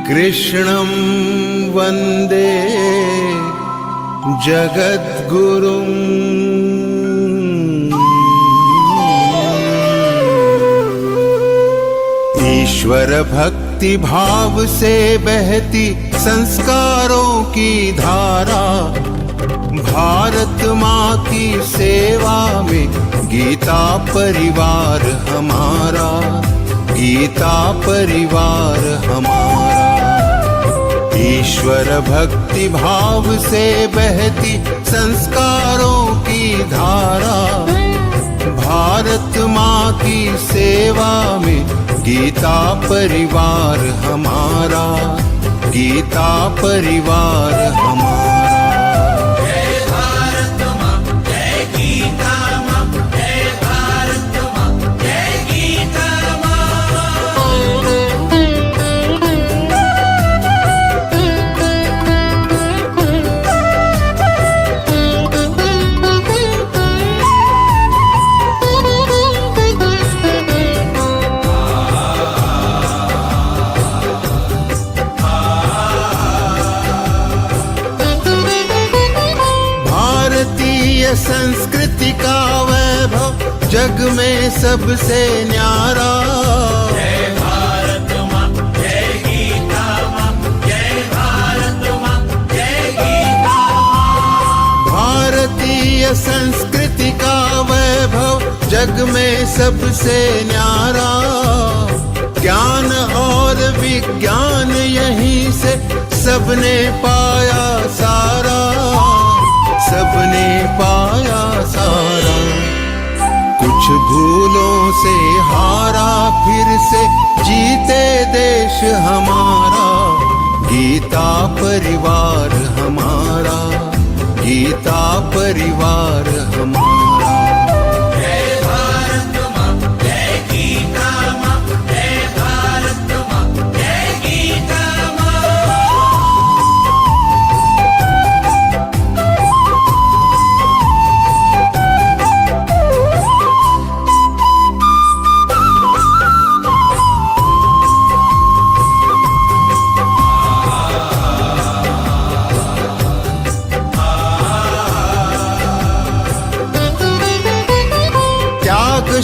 कृष्णं वन्दे जगद्गुरुम्। ईश्वर भक्ति भाव से बहती संस्कारों की धारा, भारत माँ की सेवा में गीता परिवार हमारा, गीता परिवार हमारा। ईश्वर भक्ति भाव से बहती संस्कारों की धारा, भारत माँ की सेवा में गीता परिवार हमारा, गीता परिवार हमारा। संस्कृति का वैभव जग में सबसे न्यारा, जय भारत माँ, जय गीता माँ, जय भारत माँ, जय गीता माँ। भारतीय संस्कृति का वैभव जग में सबसे न्यारा, ज्ञान और विज्ञान यहीं से सबने पाया सारा, सबने पाया सारा। कुछ भूलों से हारा फिर से जीते देश हमारा, गीता परिवार हमारा, गीता परिवार हमारा। जय भारत माँ, जय गीता माँ, जय भारत माँ, जय गीता माँ।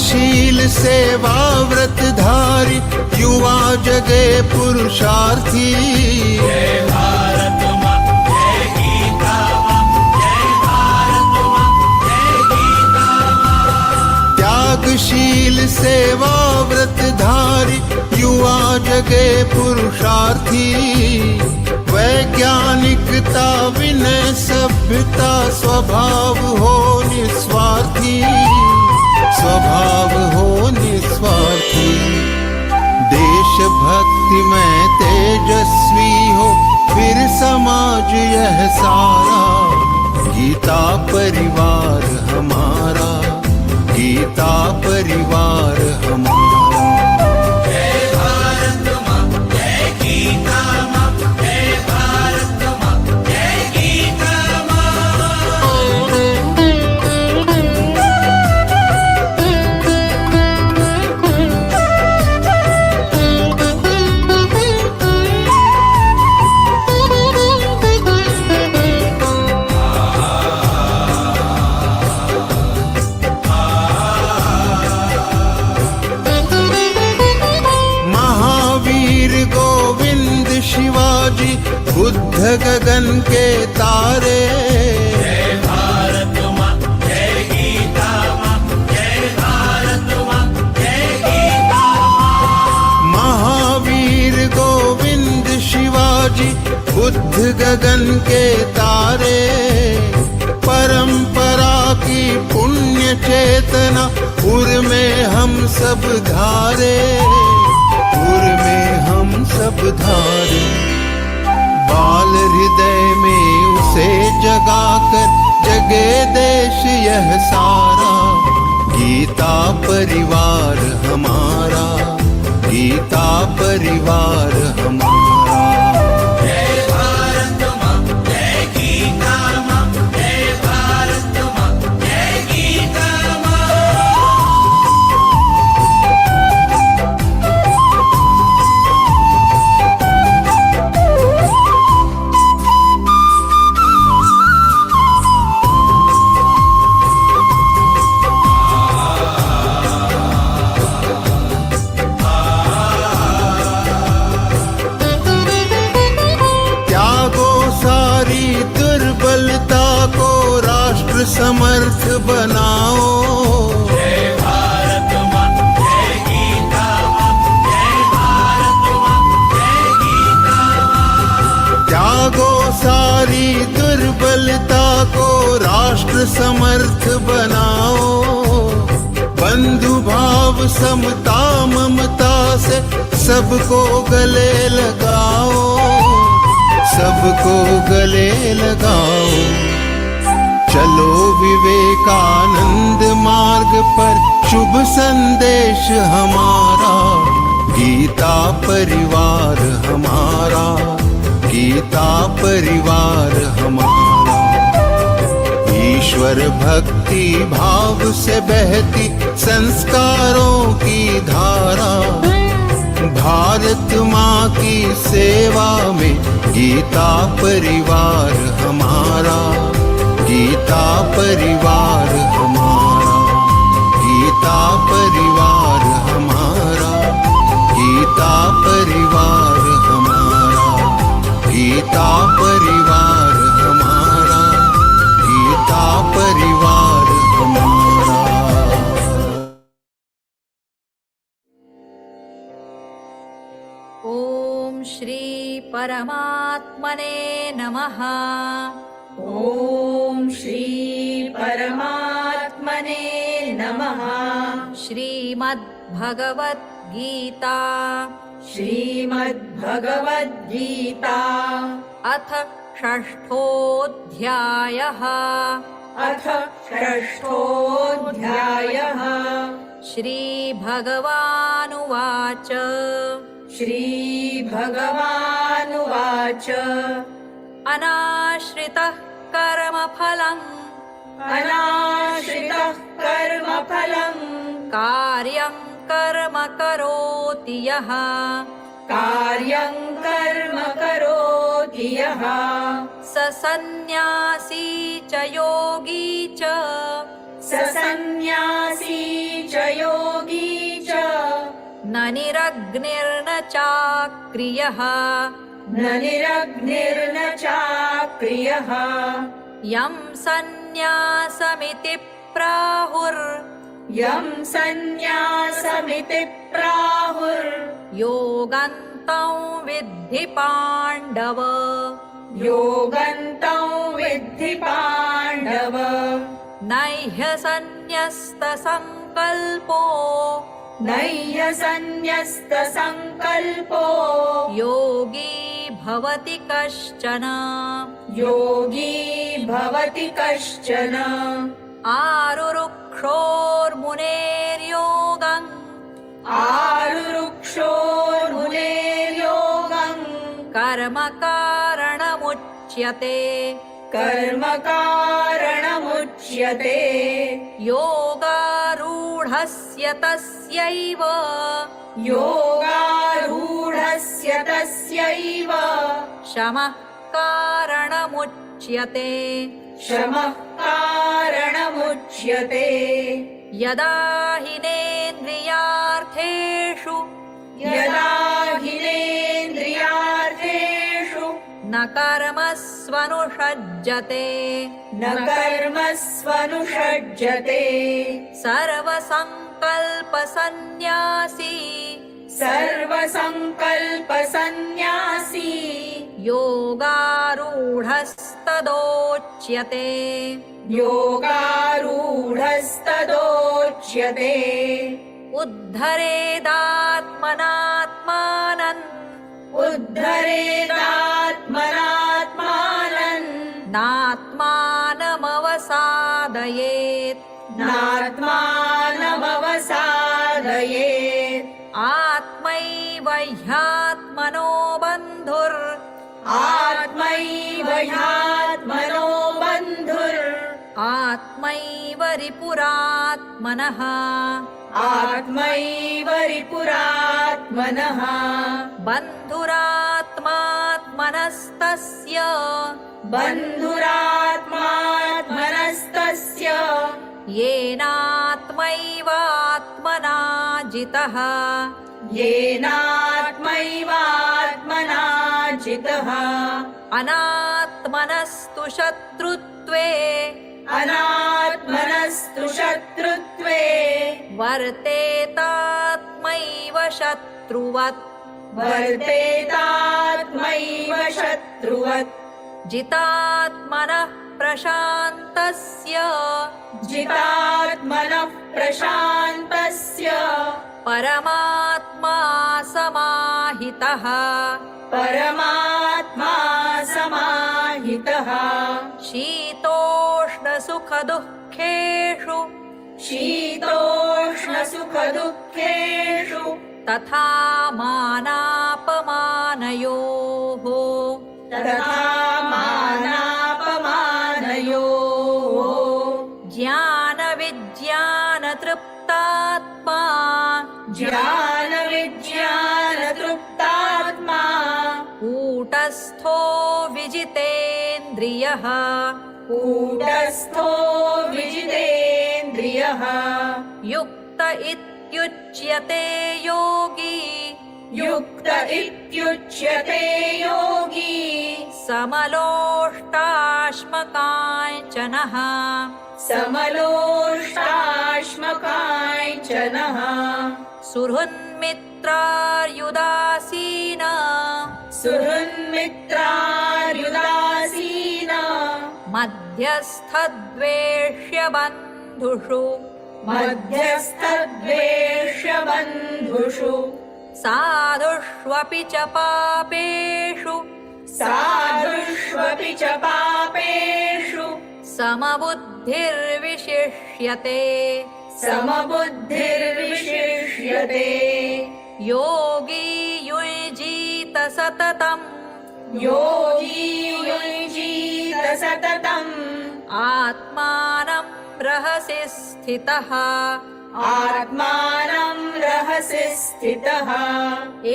शील सेवा व्रतधारी युवा जगे पुरुषार्थी, जय भारत माँ, जय गीता माँ, जय भारत माँ, जय गीता माँ। त्यागशील सेवा व्रतधारी युवा जगे पुरुषार्थी, वैज्ञानिकता विनय सभ्यता स्वभाव हो निस्वार्थी, स्वभाव हो निस्वार्थी। देशभक्ति में तेजस्वी हो फिर समाज यह सारा, गीता परिवार हमारा, गीता परिवार हमारा। जय भारत माँ, जय गीता माँ, जय भारत माँ, जय गीता माँ। शिवाजी बुद्ध गगन के तारे, जय भारत माँ, जय गीता माँ, जय भारत माँ, जय गीता माँ। महावीर गोविंद शिवाजी बुद्ध गगन के तारे, परंपरा की पुण्य चेतना उर में हम सब धारे, उर में हम सब धारे। बाल हृदय में उसे जगाकर जगे देश यह सारा, गीता परिवार हमारा, गीता परिवार हमारा। जय भारत माँ, जय गीता माँ, जय भारत माँ, जय गीता माँ। समर्थ बनाओ, बंधु भाव समता ममता से सबको गले लगाओ, सबको गले लगाओ। चलो विवेकानंद मार्ग पर शुभ संदेश हमारा, गीता परिवार हमारा, गीता परिवार हमारा। ईश्वर भक्ति भाव से बहती संस्कारों की धारा, भारत माँ की सेवा में गीता परिवार हमारा, गीता परिवार हमारा, गीता परिवार हमारा, गीता परिवार हमारा, गीता परिवार हमारा, गीता परिवार हमारा। ओम श्री परमात्मने नमः। ॐ श्री परमात्मने नमः। श्रीमद्भगवद्गीता श्रीमद्भगवद्गीता अथ षष्ठोऽध्यायः। अथ षष्ठोऽध्यायः। श्रीभगवानुवाच श्रीभगवानुवाच अनाश्रितः कर्मफलम् अनाश्रितः कर्मफलम् कार्यं कर्म करोति यः कार्यं कर्म करोति यः स सन्न्यासी च योगी च स सन्न्यासी च योगी च न निरग्निर्न चाक्रियः न निरग्निर्न चाक्रियः यं सन्न्यासमिति प्राहुर् यं सन्न्यासमिति प्राहुर् योगन्तं विद्धि पाण्डव योगन्तं विद्धि पाण्डव नह्यसन्न्यस्तसङ्कल्पो नह्यसन्न्यस्तसङ्कल्पो योगी भवति कश्चन योगी भवति कश्चन आरुरुक्षोर्मुनेर्योगं आरुरुक्षोर्मुनेर्योगं कर्म कारणमुच्यते कर्म कारणमुच्यते योगारूढस्य तस्यैव योगारूढस्य तस्यैव शमः कारणमुच्यते शमः कारणमुच्यते यदा हिनेन्द्रियार्थेषु यदा हिनेन्द्रियार्थेषु न कर्मस्वनुषज्जते न कर्मस्वनुषज्जते सर्वसङ्कल्पसन्न्यासी सर्वसङ्कल्पसन्न्यासी योगारूढस्तदोच्यते योगारूढस्तदोच्यते उद्धरेदात्मनात्मानम् उद्धरेदात्मनात्मानम् नात्मानमवसादयेत् नात्मानमवसादयेत् आत्मैव ह्यात्मनो बन्धुर् आत्मैव ह्यात्मनो बन्धुर् आत्मैव रिपुरात्मनः आत्मैव रिपुरात्मनः बन्धुरात्मात्मनस्तस्य बन्धुरात्मात्मनस्तस्य येनात्मैवात्मना जितः येनात्मैवात्मना जितः अनात्मनस्तु शत्रुत्वे अनात्मनस्तु शत्रुत्वे वर्तेतात्मैव शत्रुवत् वर्तेतात्मैव शत्रुवत् जितात्मनः प्रशान्तस्य जितात्मनः प्रशान्तस्य परमात्मा समाहितः परमात्मा समाहितः शीतोष्णसुखदुःखेषु शीतोष्णसुखदुःखेषु तथा मानापमानयोः तथा मानापमानयोः ज्ञानविज्ञानतृप्तात्मा ज्ञानविज्ञानतृप्तात्मा कूटस्थो विजितेन्द्रियः कूटस्थो विजितेन्द्रियः युक्त इत्युच्यते योगी युक्त इत्युच्यते योगी समलोष्टाश्मकाञ्चनः समलोष्टाश्मकाञ्चनः सुहृन्मित्रार्युदासीन सुहृन्मित्रार्युदासीन मध्यस्थद्वेष्यबन्धुषु मध्यस्थद्वेष्यबन्धुषु साधुष्वपि च पापेषु साधुष्वपि च पापेषु समबुद्धिर्विशिष्यते समबुद्धिर्विशिष्यते योगी युञ्जीत सततम् योगी युञ्जीत सततम् आत्मानं रहसि स्थितः आत्मानं रहसि स्थितः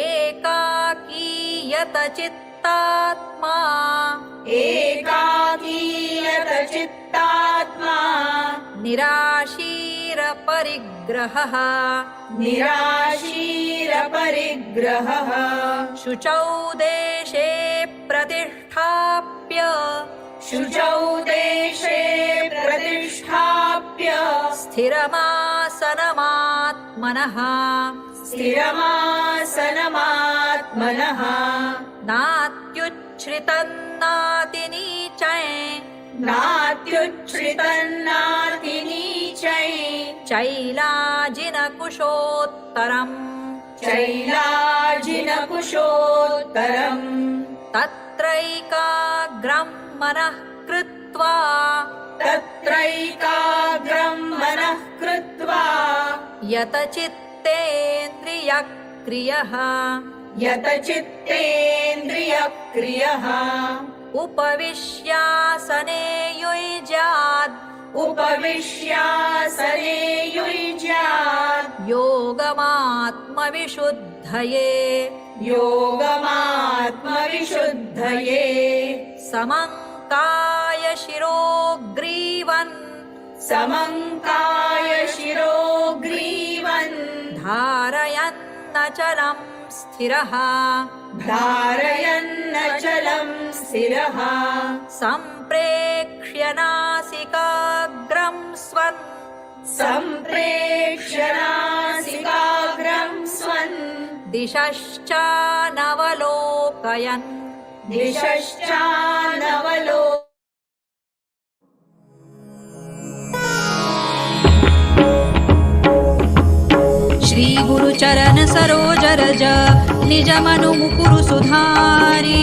एकाकीयत चित्तात्मा एकाकीयत चित्तात्मा निराशीरपरिग्रहः निराशीरपरिग्रहः शुचौ देशे प्रतिष्ठाप्य शुचौ देशे प्रतिष्ठाप्य स्थिरमासनमात्मनः स्थिरमासनमात्मनः नात्युच्छ्रितन्नातिनीचै नात्युच्छ्रितन्नातिनीचै चैलाजिनकुशोत्तरम् चैलाजिनकुशोत्तरम् तत्रैकाग्रं मनः कृत्वा तत्रैकाग्रं मनः कृत्वा यतचित्तेन्द्रियक्रियः यतचित्तेन्द्रियक्रियः उपविश्यासने युज्याद् उपविश्यासने युज्यात् योगमात्मविशुद्धये योगमात्मविशुद्धये समङ्काय शिरोग्रीवन् समङ्काय शिरोग्रीवन् धारयन्नचलं स्थिरः धारयन्नचलं स्थिरः सम्प्रेक्ष्य नासिकाग्रं स्वन् सम्प्रेक्ष्य नासिकाग्रं स्वन् दिशश्चानवलोकयन् दिशश्चानवलोकयन् श्री गुरुचरण सरोज रज निज मनु मुकुरु सुधारी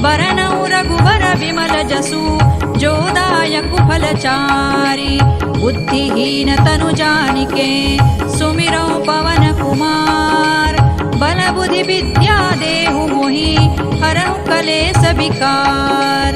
बरनौ रघुबर विमल जसु जोदायक फलचारी बुद्धिहीन तनु जानिके सुमिरौ पवन कुमार बल बुद्धि विद्या देहु मोहि हरहु कलेस विकार।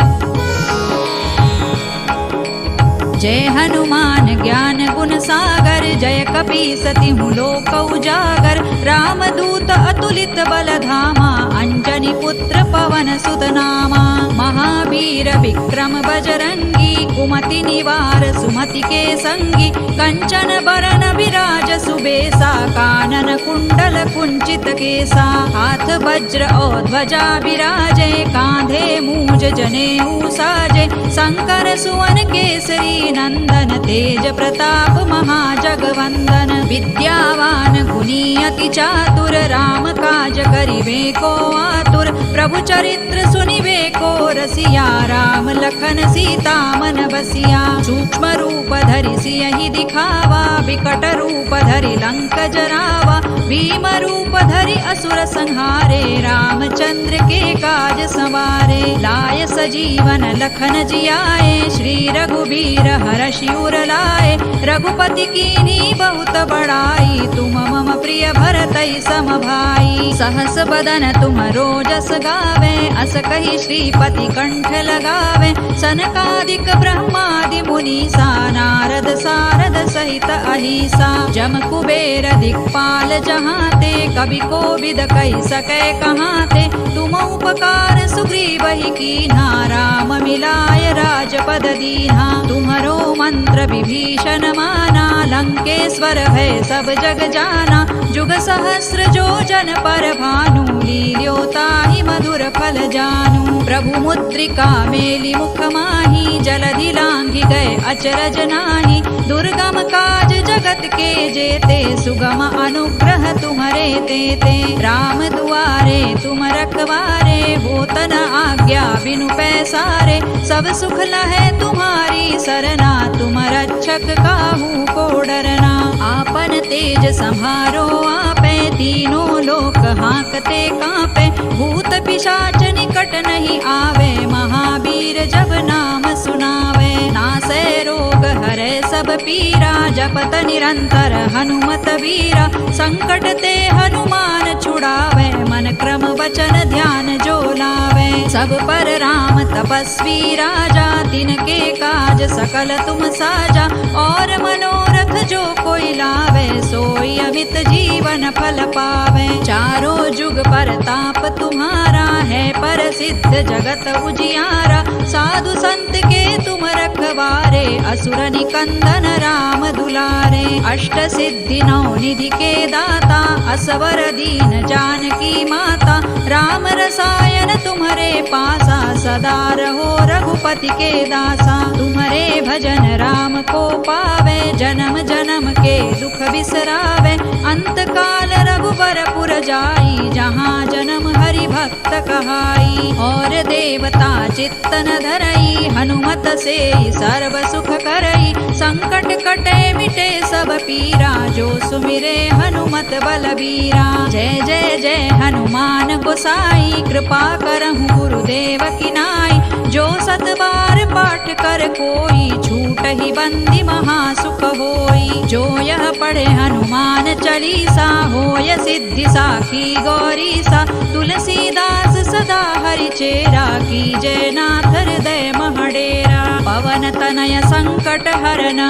जय हनुमान ज्ञान गुण सागर जय कपीसति लोक उजागर रामदूत अतुलित बल धामा अंजनी पुत्र पवन सुत नामा महावीर विक्रम बजरंगी कुमति निवार सुमति के संगी कंचन बरन विराज सुबेसा कानन कुंडल कुंचित केसा हाथ वज्र और ध्वजा विराजे कांधे मूज जनेऊ साजे शंकर सुवन केसरी नंदन तेज प्रताप महाजगवंदन विद्यावान गुणी अति चातुर राम काज करिवे को आतुर प्रभु चरित्र सुनिवे को रसिया सिया राम लखन सीता मन बसिया। सूक्ष्म रूप धरि सियहि दिखावा, विकट रूप धरि लंक जरावा। भीम रूप धरि असुर संहारे, रामचंद्र के काज संवारे। लाय सजीवन लखन जियाए, श्री रघुबीर हरषि उर लाए। रघुपति कीन्ही बहुत बड़ाई, तुम मम प्रिय भरतहि सम भाई। सहस बदन तुम रोजस गावे, अस कहि श्रीपति कंठ लगावे। सनकादिक ब्रह्मादि मुनीसा, नारद सारद सहित अहिसा। जम कुबेर दिक्पाल जहाते, कवि कोविद कहि सकै कहाते। तुम उपकार सुग्रीवहि कीन्हा, राम मिलाय राजपद दीन्हा। तुम्हरो मंत्र विभीषण माना, लंकेश्वर भय सब जग जाना। जुग सहस्र जो जन पर भानु, लील्यो ताहि मधुर फल जानू। प्रभु मुद्रिका मेलि मुख माहि, जलधि लांघि गए अचरज नाही। दुर्गम काज जगत के जेते, सुगम अनुग्रह तुम्हरे तेते। राम दुआरे तुम रखवारे, होत न आज्ञा बिनु पैसारे। सब सुख लहै तुम्हारी सरना, तुम रक्षक काहू को डरना। आपन तेज सम्हारो आपे, तीनों लोक हांकते कांपे। भूत पिशाच निकट नहीं आवे, महावीर जब नाम सुनावे। नासै रोग हरै सब पीरा, जपत निरंतर हनुमत वीरा। संकट ते हनुमान छुड़ावे, मन क्रम वचन ध्यान जो लावे। सब पर राम तपस्वी राजा, तिनके काज सकल तुम साजा। और मनोरथ जो कोई लावे, सोई अमित जीवन फल पावे। चारों जुग परताप तुम्हारा है, प्रसिद्ध जगत उजियारा। साधु संत के तुम रखवारे, असुर निकंदन राम दुलारे। अष्ट सिद्धि नौ निधि के दाता, असवर दीन जानकी माता। राम रसायन तुम्हारे पासा, सदा रहो रघुपति के दासा। तुम्हारे भजन राम को पावे, जन्म जन्म के दुख बिसरावे। अंत काल रघुबर पुर जाई, जहाँ जन्म हरि भक्त कहाई। और देवता चित्तन धरई, हनुमत से सर्व सुख करई। संकट कटे मिटे सब पीरा, जो सुमिरे हनुमत बलबीरा। जय जय जय हनुमान गोसाई, कृपा करहु गुरुदेव की नाई। जो सत बार पाठ कर कोई, छूट ही बंदी महासुख होई। जो यह पढ़े हनुमान चालीसा, होय सिद्धि साखी गौरीसा। तुलसीदास सदा हरि चेरा, कीजय नाथ हृदय महडेरा। पवन तनय संकट हरन,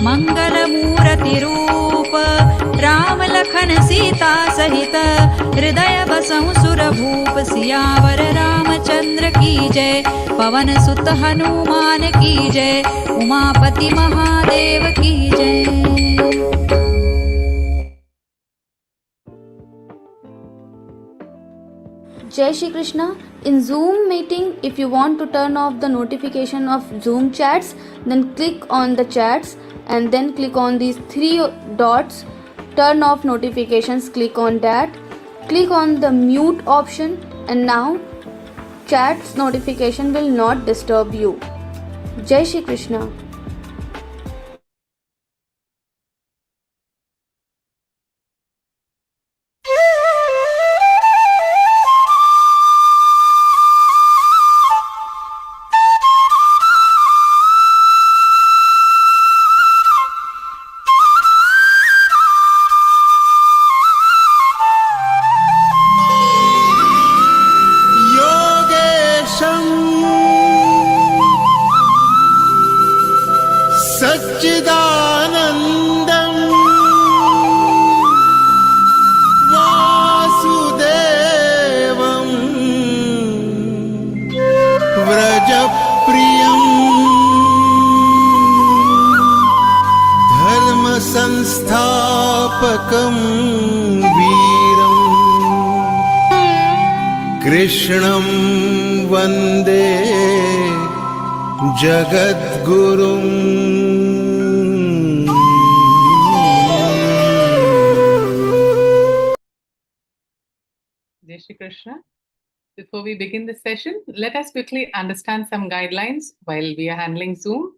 मंगल मूर्ति रूप। राम लखन सीता सहित, हृदय बसहु सुर भूप। सियावर रामचंद्र की जय, पवन सुत हनुमान की जय। उमापति महादेव की जय। Jai Shri Krishna. In Zoom meeting, if you want to turn off the notification of Zoom chats, then click on the chats and then click on these three dots. Turn off notifications, click on that. Click on the mute option, and now chats notification will not disturb you. Jai Shri Krishna. सच्चिदानन्दं वासुदेवं व्रजप्रियं धर्मसंस्थापकं वीरं कृष्णं वन्दे जगद्गुरुं। Jai Shri Krishna. Before we begin the session, let us quickly understand some guidelines while we are handling Zoom.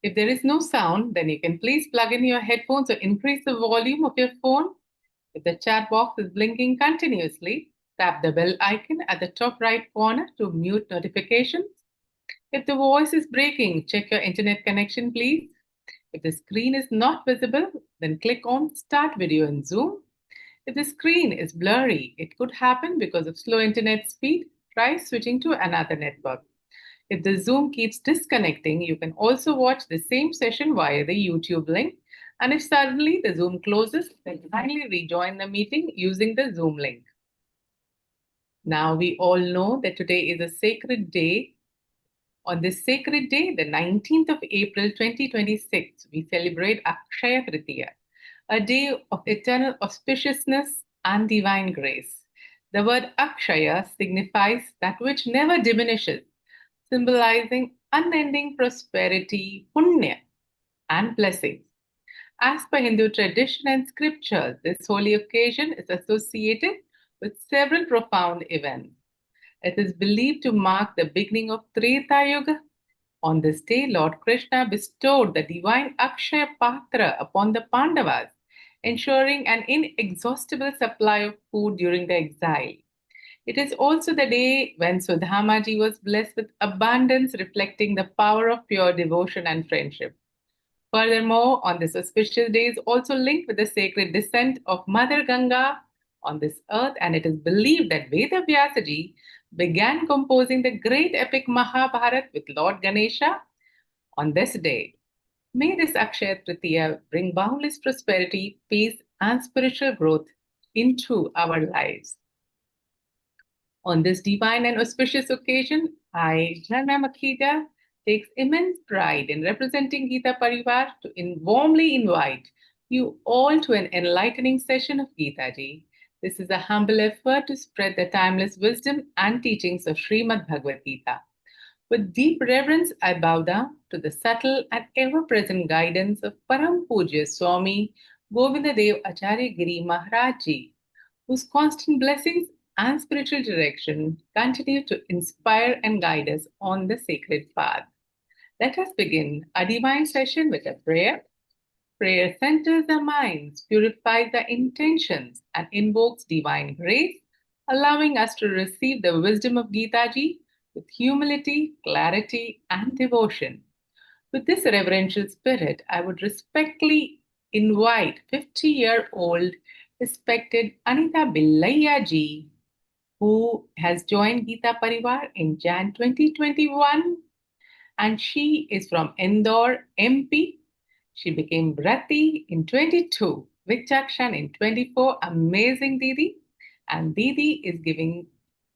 If there is no sound, then you can please plug in your headphones or increase the volume of your phone. If the chat box is blinking continuously, tap the bell icon at the top right corner to mute notifications. If the voice is breaking, check your internet connection, please. If the screen is not visible, then click on Start Video in Zoom. If the screen is blurry, it could happen because of slow internet speed. Try switching to another network. If the Zoom keeps disconnecting, you can also watch the same session via the YouTube link. And if suddenly the Zoom closes, then kindly rejoin the meeting using the Zoom link. Now we all know that today is a sacred day. On this sacred day, the 19th of April 2026, we celebrate Akshaya Tritiya, a day of eternal auspiciousness and divine grace. The word Akshaya signifies that which never diminishes, symbolizing unending prosperity, punya, and blessings. As per Hindu tradition and scripture, this holy occasion is associated with several profound events. It is believed to mark the beginning of Treta Yuga. On this day, Lord Krishna bestowed the divine Akshaya Patra upon the Pandavas, ensuring an inexhaustible supply of food during the exile. It is also the day when Sudhamaji was blessed with abundance, reflecting the power of pure devotion and friendship. Furthermore, on this auspicious day is also linked with the sacred descent of Mother Ganga on this earth, and it is believed that Veda Vyasaji began composing the great epic Mahabharata with Lord Ganesha on this day. May this Akshaya Tritiya bring boundless prosperity, peace, and spiritual growth into our lives. On this divine and auspicious occasion, I, Verma, takes immense pride in representing Geeta Pariwar to warmly invite you all to an enlightening session of Geeta Ji. This is a humble effort to spread the timeless wisdom and teachings of Śrīmad-Bhagavadgītā. With deep reverence, I bow down to the subtle and ever-present guidance of Param Pujya Swami Govindadev Acharya Giri Maharaj Ji, whose constant blessings and spiritual direction continue to inspire and guide us on the sacred path. Let us begin our divine session with a prayer. Prayer centers the minds, purifies the intentions, and invokes divine grace, allowing us to receive the wisdom of Geeta Ji with humility, clarity, and devotion. With this reverential spirit, I would respectfully invite 50-year-old respected Anita Billayya Ji, who has joined Geeta Pariwar in Jan 2021, and she is from Indore, MP. She became Brati in 22, Vichakshan in 24. Amazing Didi. And Didi is giving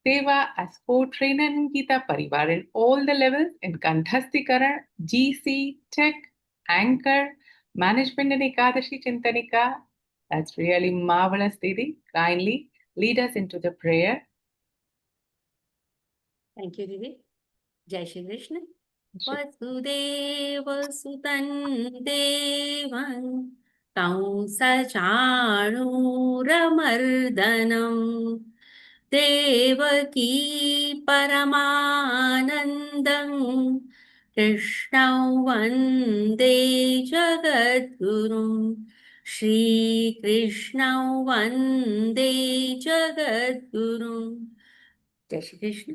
Seva as co-trainer in Geeta Pariwar in all the levels in Kanthastikaran, GC, Tech, Anchor, Management and Ekadashi Chintanika. That's really marvelous, Didi. Kindly lead us into the prayer. Thank you, Didi. Jai Shri Krishna. Vasudeva Sutan Devan Kamsa-Chanuramardanam Devaki Paramanandam Krishnam Vande Jagadgurum Shri Krishnam Vande Jagadgurum. Jai Shri Krishna.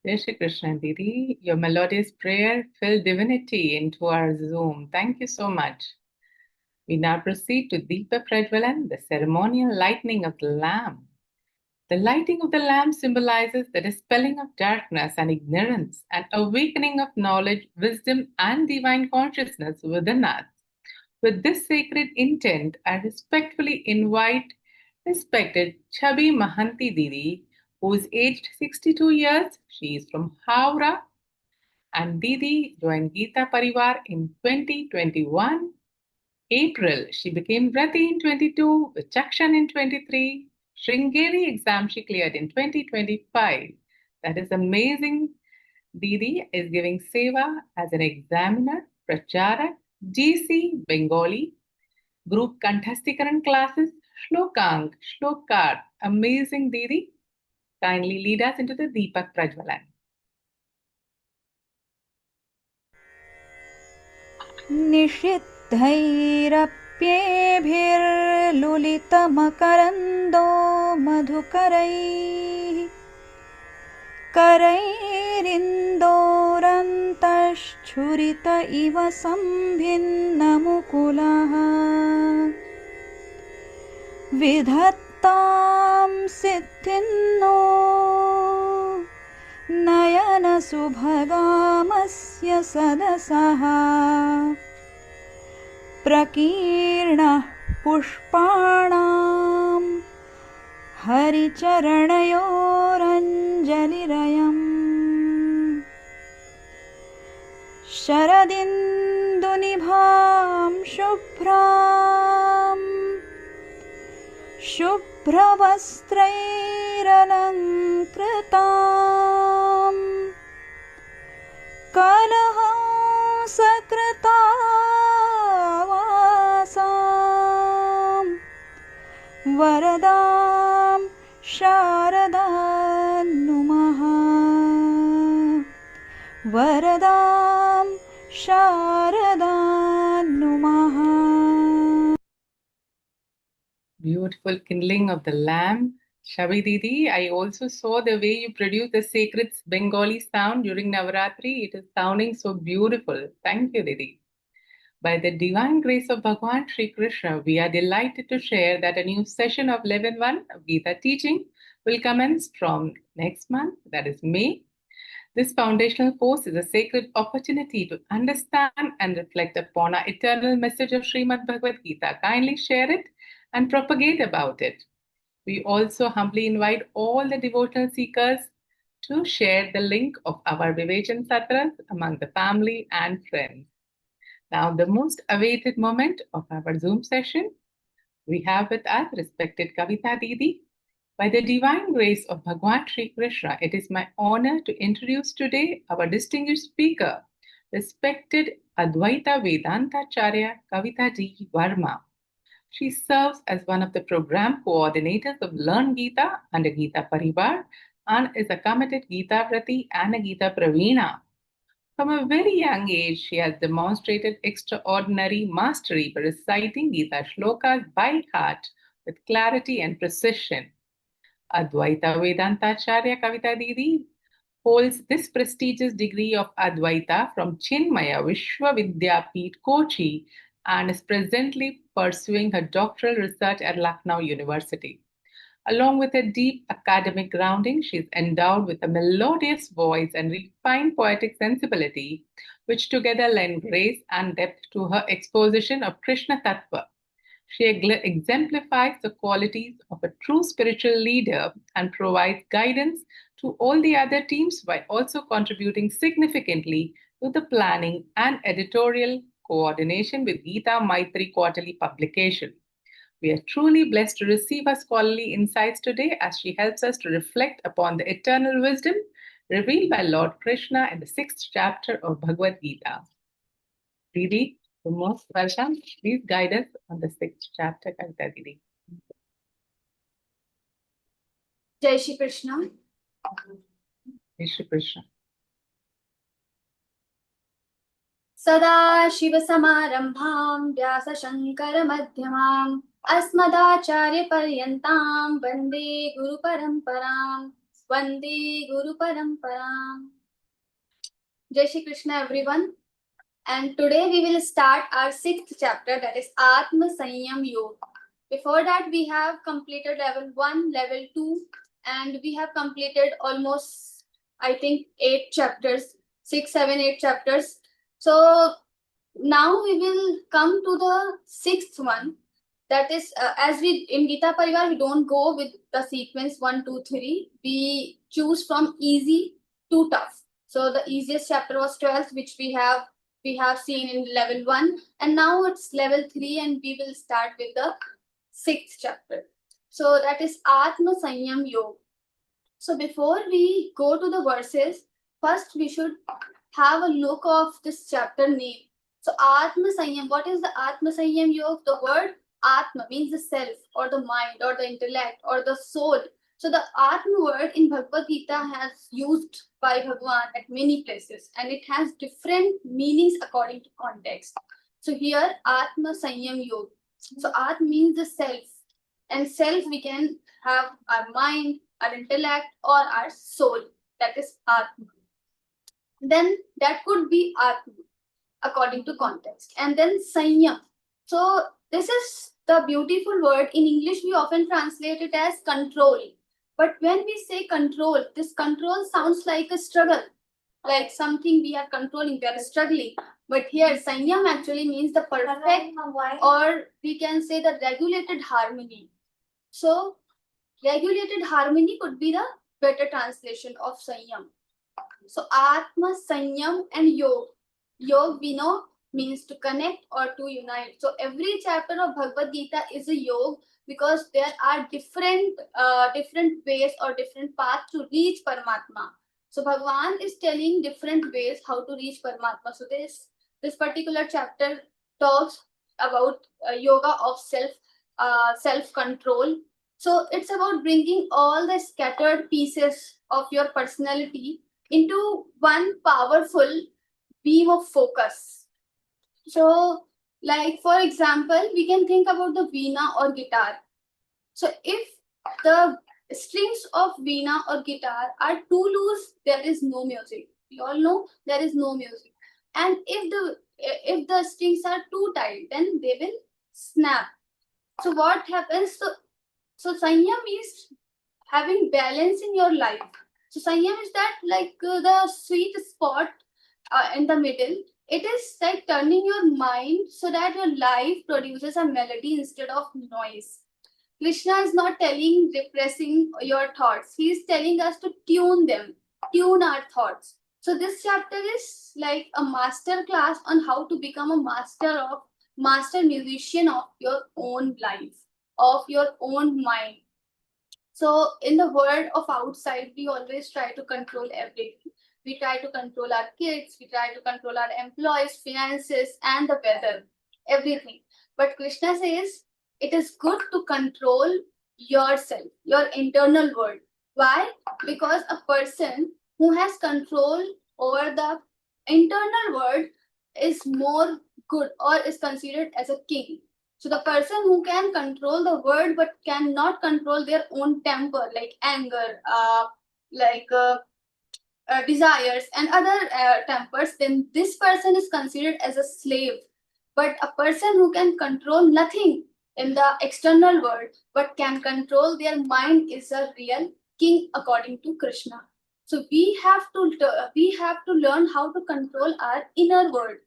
Jai Shri Krishna, Didi. Your melodious prayer filled divinity into our Zoom. Thank you so much. We now proceed to Deepa Prajwalan, the ceremonial lighting of the lamp. The lighting of the lamp symbolizes the dispelling of darkness and ignorance and awakening of knowledge, wisdom, and divine consciousness within us. With this sacred intent, I respectfully invite respected Chabi Mahanti Didi, who is aged 62 years. She is from Howrah. And Didi joined Geeta Pariwar in 2021. April, she became Brati in 22, Vichakshan in 23. Sringeri exam she cleared in 2025. That is amazing. Didi is giving Seva as an examiner, Pracharak, GC, Bengali, group Kanthastikaran classes, Shlokang, Shlokar. Amazing, Didi. kindly lead us into the Deepak Prajwalan. निषिद्धैरप्येभिर्लुलितमकरन्दो मधुकरैः करैरिन्दोरन्तश्छुरित इव सम्भिन्नमुकुलः विधत्तां सिद्धिन्नो नयनसुभगामस्य सदसः प्रकीर्णः पुष्पाणां हरिचरणयोरञ्जलिरयम् शरदिन्दुनिभां शुभ्रां शुभ्रवस्त्रैरलङ्कृतां कलहंसकृतावासां वरदां शारदां नुमः वरदां शारदां नुमः. Beautiful kindling of the lamp. Shabi Didi, I also saw the way you produce the sacred Bengali sound during Navaratri. It is sounding so beautiful. Thank you, Didi. By the divine grace of Bhagwan Sri Krishna, we are delighted to share that a new session of 11.1 of Gita teaching will commence from next month, that is May. This foundational course is a sacred opportunity to understand and reflect upon our eternal message of Śrīmad-Bhagavadgītā. Kindly share it and propagate about it. We also humbly invite all the devotional seekers to share the link of our Vivechan Satras among the family and friends. Now, the most awaited moment of our Zoom session, we have with us respected Kavita Didi. By the divine grace of Bhagwan Sri Krishna, it is my honor to introduce today our distinguished speaker, respected Advaita Vedanta Acharya Kavita Ji Verma. She serves as one of the program coordinators of Learngeeta under Geeta Pariwar and is a committed Geeta Vrati and a Geeta Praveena. From a very young age, she has demonstrated extraordinary mastery by reciting Gita shlokas by heart with clarity and precision. Advaita Vedanta Acharya Kavita Didi holds this prestigious degree of Advaita from Chinmaya Vishwavidyapeeth, Kochi, and is presently pursuing her doctoral research at Lucknow University. Along with her deep academic grounding, she is endowed with a melodious voice and refined poetic sensibility, which together lend grace and depth to her exposition of Krishna Tattva. She exemplifies the qualities of a true spiritual leader and provides guidance to all the other teams while also contributing significantly to the planning and editorial coordination with Geeta Maitri quarterly publication. We are truly blessed to receive her scholarly insights today as she helps us to reflect upon the eternal wisdom revealed by Lord Krishna in the 6th chapter of Bhagavad Gita. Didi, you're most welcome. Please guide us on the 6th chapter, Kavita Didi. Jai Shri Krishna. Jai Shri Krishna. सदाशिवसमारम्भां व्यासशङ्करमध्यमाम् अस्मदाचार्यपर्यन्तां वन्दे गुरुपरम्पराम् Jai Shri Krishna everyone, and today we will start our 6th chapter, that is Atma Sanyam Yoga. Before that we have completed level 1, level 2, and we have completed almost I think 8 chapters, 6, 7, 8 chapters. So now we will come to the 6th one, that is as we in Geeta Pariwar we don't go with the sequence 1, 2, 3. We choose from easy to tough. So the easiest chapter was 12th, which we have seen in level 1, and now it's level 3 and we will start with the 6th chapter. So that is Atma Sanyam Yoga. So before we go to the verses, first we should have a look of this chapter name. So Atma Sanyam, what is the Atma Sanyam Yoga? The word Atma means the self or the mind or the intellect or the soul. So the Atma word in Bhagavad Gita has used by Bhagavan at many places, and it has different meanings according to context. So here Atma Sanyam Yoga. So Atma means the self, and self we can have our mind, our intellect, or our soul. That is Atma. Then that could be Atma according to context. And then Sanyam. So this is the beautiful word. In English, we often translate it as control. But when we say control, this control sounds like a struggle, like something we are controlling, we are struggling. But here, Sanyam actually means the perfect, or we can say the regulated harmony. So, regulated harmony could be the better translation of Sanyam. So, Atma, Sanyam, and Yog. Yog, we know, means to connect or to unite. So, every chapter of Bhagavad Gita is a yog, because there are different ways or different paths to reach Paramatma. So Bhagavan is telling different ways how to reach Paramatma. So this particular chapter talks about yoga of self control. So it's about bringing all the scattered pieces of your personality into one powerful beam of focus. So, like for example, we can think about the veena or guitar. So if the strings of veena or guitar are too loose, there is no music. We all know there is no music. And if the strings are too tight, then they will snap. So what happens? So Sanyam is having balance in your life. So Sanyam is that like the sweet spot in the middle. It is like turning your mind so that your life produces a melody instead of noise. Krishna is not telling repressing your thoughts. He is telling us to tune them, tune our thoughts. So this chapter is like a master class on how to become a master musician of your own life, of your own mind. So in the world of outside, we always try to control everything. We try to control our kids, we try to control our employees, finances, and the weather, everything. But Krishna says it is good to control yourself, your internal world. Why? Because a person who has control over the internal world is more good or is considered as a king. So the person who can control the world but cannot control their own temper, like anger, desires and other tempers, then this person is considered as a slave. But a person who can control nothing in the external world but can control their mind is a real king according to Krishna. So we have to learn how to control our inner world.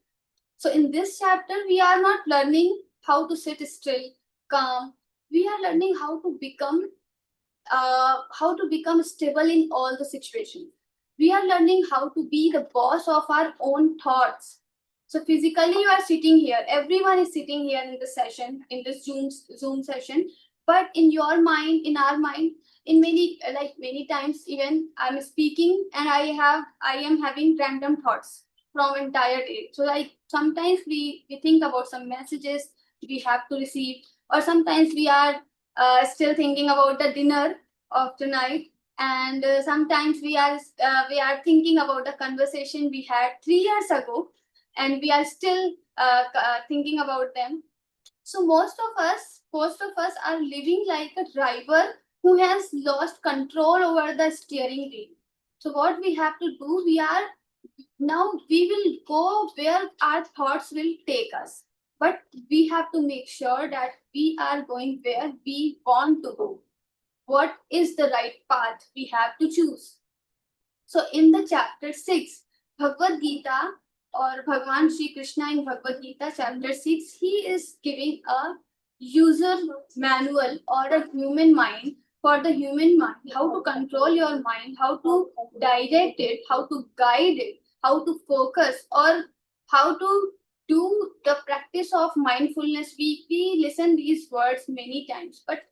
So in this chapter, we are not learning how to sit still, calm. We are learning how to become stable in all the situations. We are learning how to be the boss of our own thoughts. So physically, you are sitting here. Everyone is sitting here in this session, in this Zoom session. But in your mind, in our mind, in many times, even I'm speaking and I am having random thoughts from entire day. So like sometimes we think about some messages we have to receive, or sometimes we are still thinking about the dinner of tonight, and sometimes we are thinking about the conversation we had 3 years ago, and we are still thinking about them. So most of us are living like a driver who has lost control over the steering wheel. So what we have to do, we will go where our thoughts will take us, but we have to make sure that we are going where we want to go. What is the right path we have to choose? So in the chapter 6, Bhagavad Gita, or Bhagavan Shri Krishna in Bhagavad Gita chapter 6, he is giving a user manual or a human mind, for the human mind, how to control your mind, how to direct it, how to guide it, how to focus, or how to do the practice of mindfulness. We listen these words many times, but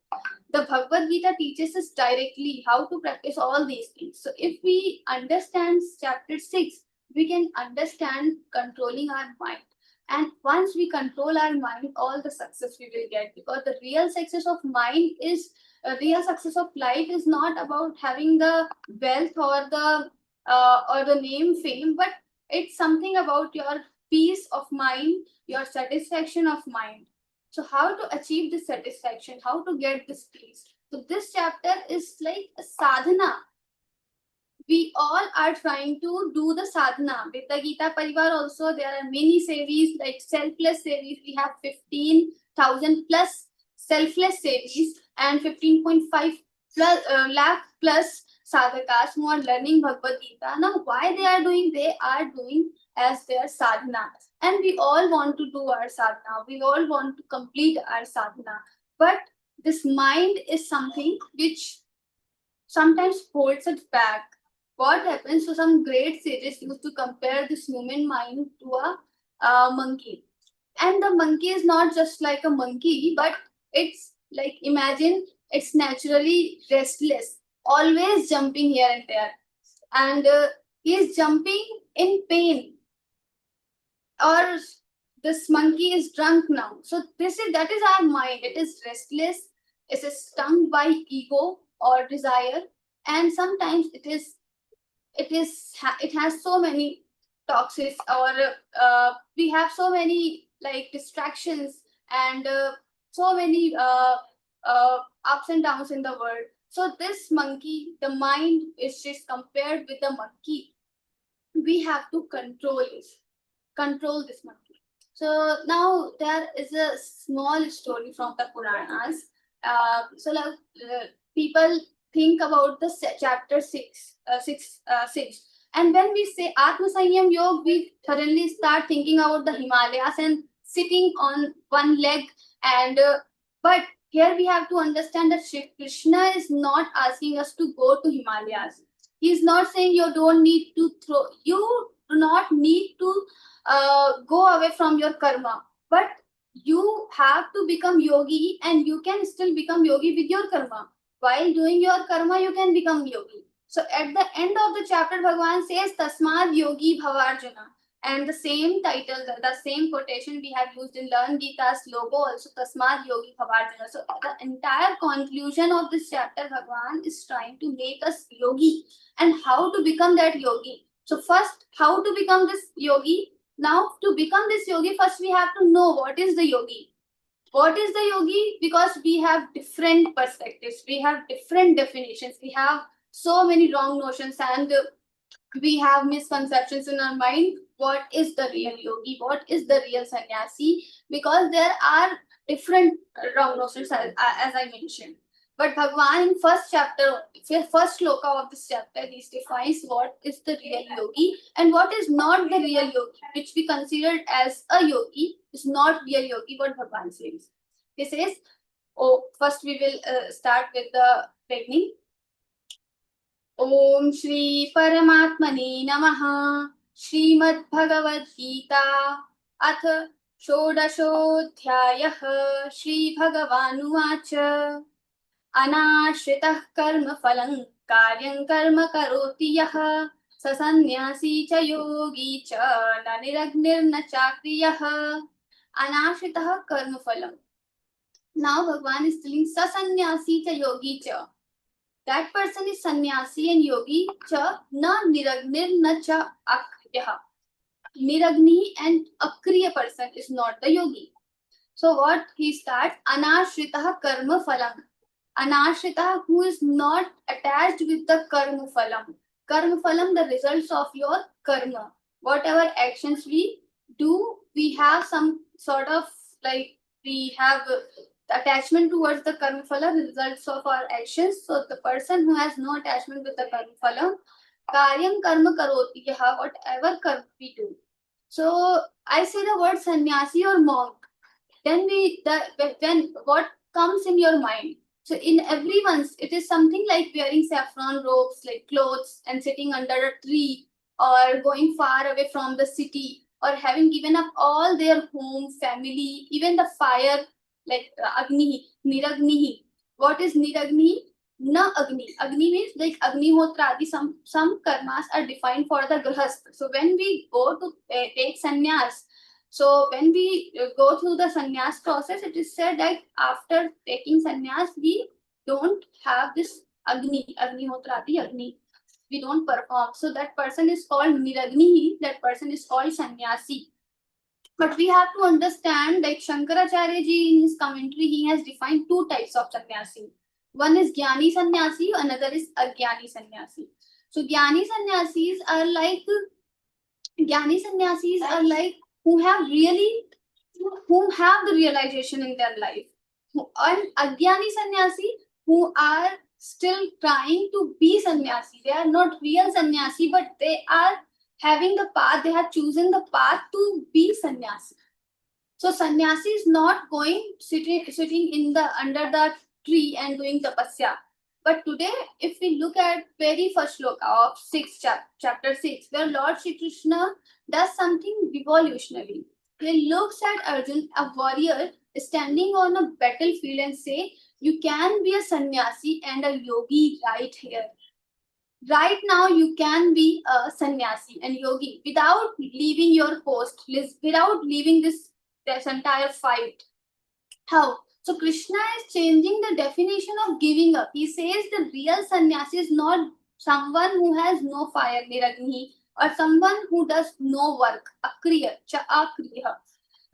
the Bhagavad Gita teaches us directly how to practice all these things. So if we understand chapter 6, we can understand controlling our mind. And once we control our mind, all the success we will get, because the real success of mind is real success of life is not about having the wealth or the name, fame, but it's something about your peace of mind, your satisfaction of mind. So how to achieve this satisfaction, how to get this peace? So this chapter is like a sadhana. We all are trying to do the sadhana. With the Gita Pariwar also, there are many series like selfless series. We have 15,000 plus selfless series and 15.5 lakh plus sadhakas who are learning Bhagavad Gita. Now, why they are doing? They are doing as their sadhana. And we all want to do our sadhana. We all want to complete our sadhana. But this mind is something which sometimes holds us back. What happens? So some great sages used to compare this human mind to a monkey. And the monkey is not just like a monkey, but it's like, imagine it's naturally restless, always jumping here and there. And he is jumping in pain. Or this monkey is drunk now. So that is our mind. It is restless. It is stung by ego or desire, and sometimes it has so many toxics, or we have so many like distractions and so many ups and downs in the world. So this monkey, the mind is just compared with the monkey. We have to control this monkey. So now there is a small story from the Puranas. People think about the chapter 6, and when we say Atma Sanyam Yoga, we suddenly start thinking about the Himalayas and sitting on one leg. And but here we have to understand that Shri Krishna is not asking us to go to Himalayas. He is not saying you do not need to go away from your karma, but you have to become yogi, and you can still become yogi with your karma. While doing your karma, you can become yogi. So at the end of the chapter, Bhagavan says, Tasmad Yogi Bhavarjuna. And the same title, the same quotation we have used in Learngeeta's logo also, Tasmad Yogi Bhavarjuna. So the entire conclusion of this chapter, Bhagavan is trying to make us yogi. And how to become that yogi? So first, how to become this yogi? Now, to become this yogi, first we have to know what is the yogi. What is the yogi? Because we have different perspectives, we have different definitions, we have so many wrong notions, and we have misconceptions in our mind. What is the real yogi? What is the real sannyasi? Because there are different wrong notions, as I mentioned. But Bhagavan in first sloka of this chapter, he defines what is the real yogi and what is not the real yogi, which we considered as a yogi is not real yogi. What Bhagavan says, he says, first we will start with the beginning. Om Shri Paramatmane Namaha. Śrīmad-Bhagavadgītā ath षोडशोऽध्यायः. Shri Bhagavanuvāca. अनाश्रितः कर्मफलं कार्यं कर्म करोति यः स सन्न्यासी च योगी च न निरग्निर्न चाक्रियः. अनाश्रितः कर्मफलं. Now Bhagavan is telling sa sannyasi cha yogi cha. That person is sannyasi and yogi cha na niragnir na cha akriyah. Niragni and akriya person is not the yogi. So what he starts? Anashritah karma phalam. Anashrita, who is not attached with the karma phalam. Karma phalam, the results of your karma. Whatever actions we do, we have some sort of like, we have attachment towards the karma phala, the results of our actions. So the person who has no attachment with the karma phalam, karyam karma karoti, whatever karma we do. So I say the word sannyasi or monk. Then when what comes in your mind? So in everyone's, it is something like wearing saffron robes, like clothes, and sitting under a tree, or going far away from the city, or having given up all their home, family, even the fire, like Agni, Niragni. What is Niragni? Na Agni. Agni means like Agnihotra. Some karmas are defined for the grahast. So when we go to take sannyas, so when we go through the sannyas process, it is said that after taking sannyas, we don't have this Agni, we don't perform. So that person is called Niragnihi, that person is called sannyasi. But we have to understand, like Shankaracharya ji in his commentary, he has defined two types of sannyasi. One is Jnani sannyasi, another is Agyani sannyasi. So Jnani sannyasis are like who have the realization in their life. And Agyani sannyasi who are still trying to be sannyasi. They are not real sannyasi, but they are having the path, they have chosen the path to be sannyasi. So sannyasi is not going sitting in the under the tree and doing tapasya. But today, if we look at very first sloka of chapter 6, where Lord Shri Krishna does something revolutionary. He looks at Arjun, a warrior, standing on a battlefield and say, you can be a sannyasi and a yogi right here. Right now, you can be a sannyasi and yogi without leaving your post, without leaving this entire fight. How? So Krishna is changing the definition of giving up. He says the real sannyasi is not someone who has no fire, niragni, or someone who does no work, akriya, cha akriya.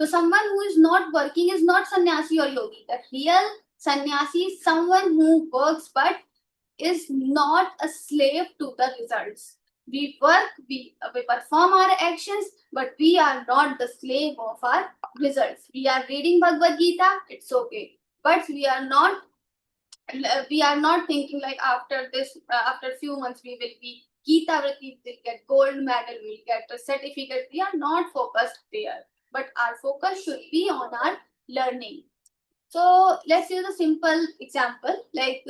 So someone who is not working is not sannyasi or yogi. The real sannyasi is someone who works but is not a slave to the results. We work, we perform our actions, but we are not the slave of our results. We are reading Bhagavad Gita, it's okay, but we are not thinking like after a few months we will be Gita Vrati, will get gold medal, we'll get a certificate. We are not focused there, but our focus should be on our learning. So let's use a simple example like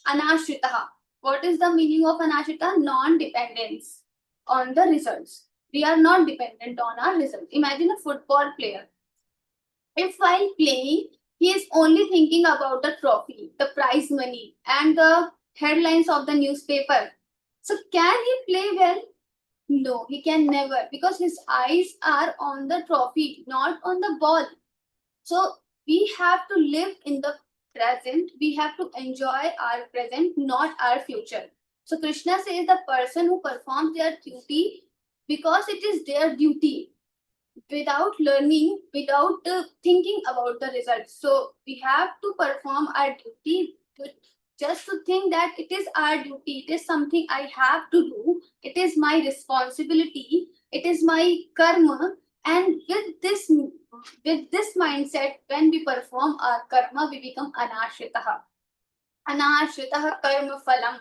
anashritaha. What is the meaning of anashrita? Non-dependence on the results. We are not dependent on our results. Imagine a football player. If while playing, he is only thinking about the trophy, the prize money, and the headlines of the newspaper. So can he play well? No, he can never, because his eyes are on the trophy, not on the ball. So we have to live in the present. We have to enjoy our present, not our future. So Krishna says the person who performs their duty because it is their duty, without learning, without thinking about the results. So we have to perform our duty just to think that it is our duty, it is something I have to do, it is my responsibility, it is my karma. And with this mindset, when we perform our karma, we become anashritaha. Anashritaha karma phalam.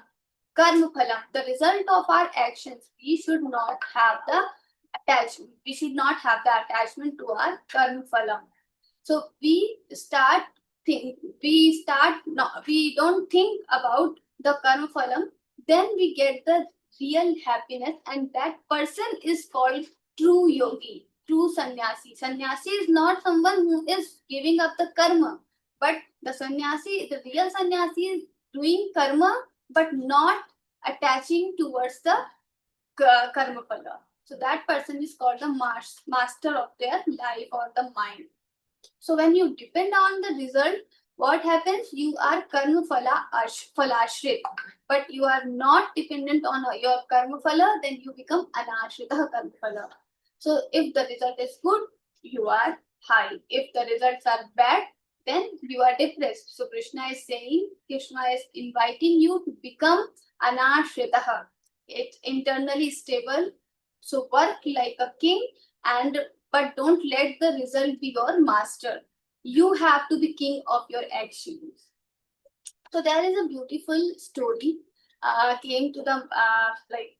Karma phalam, the result of our actions. We should not have the attachment. We should not have the attachment to our karma phalam. So we don't think about the karma phalam. Then we get the real happiness, and that person is called true yogi. True sannyasi. Sannyasi is not someone who is giving up the karma, but the real sannyasi is doing karma but not attaching towards the karma phala. So that person is called the master of their life or the mind. So when you depend on the result, what happens? You are karma phalashrit, but you are not dependent on your karma phala, then you become anashrita karma phala. So if the result is good, you are high. If the results are bad, then you are depressed. So Krishna is inviting you to become anashritaha. It's internally stable. So work like a king, but don't let the result be your master. You have to be king of your actions. So there is a beautiful story came to the like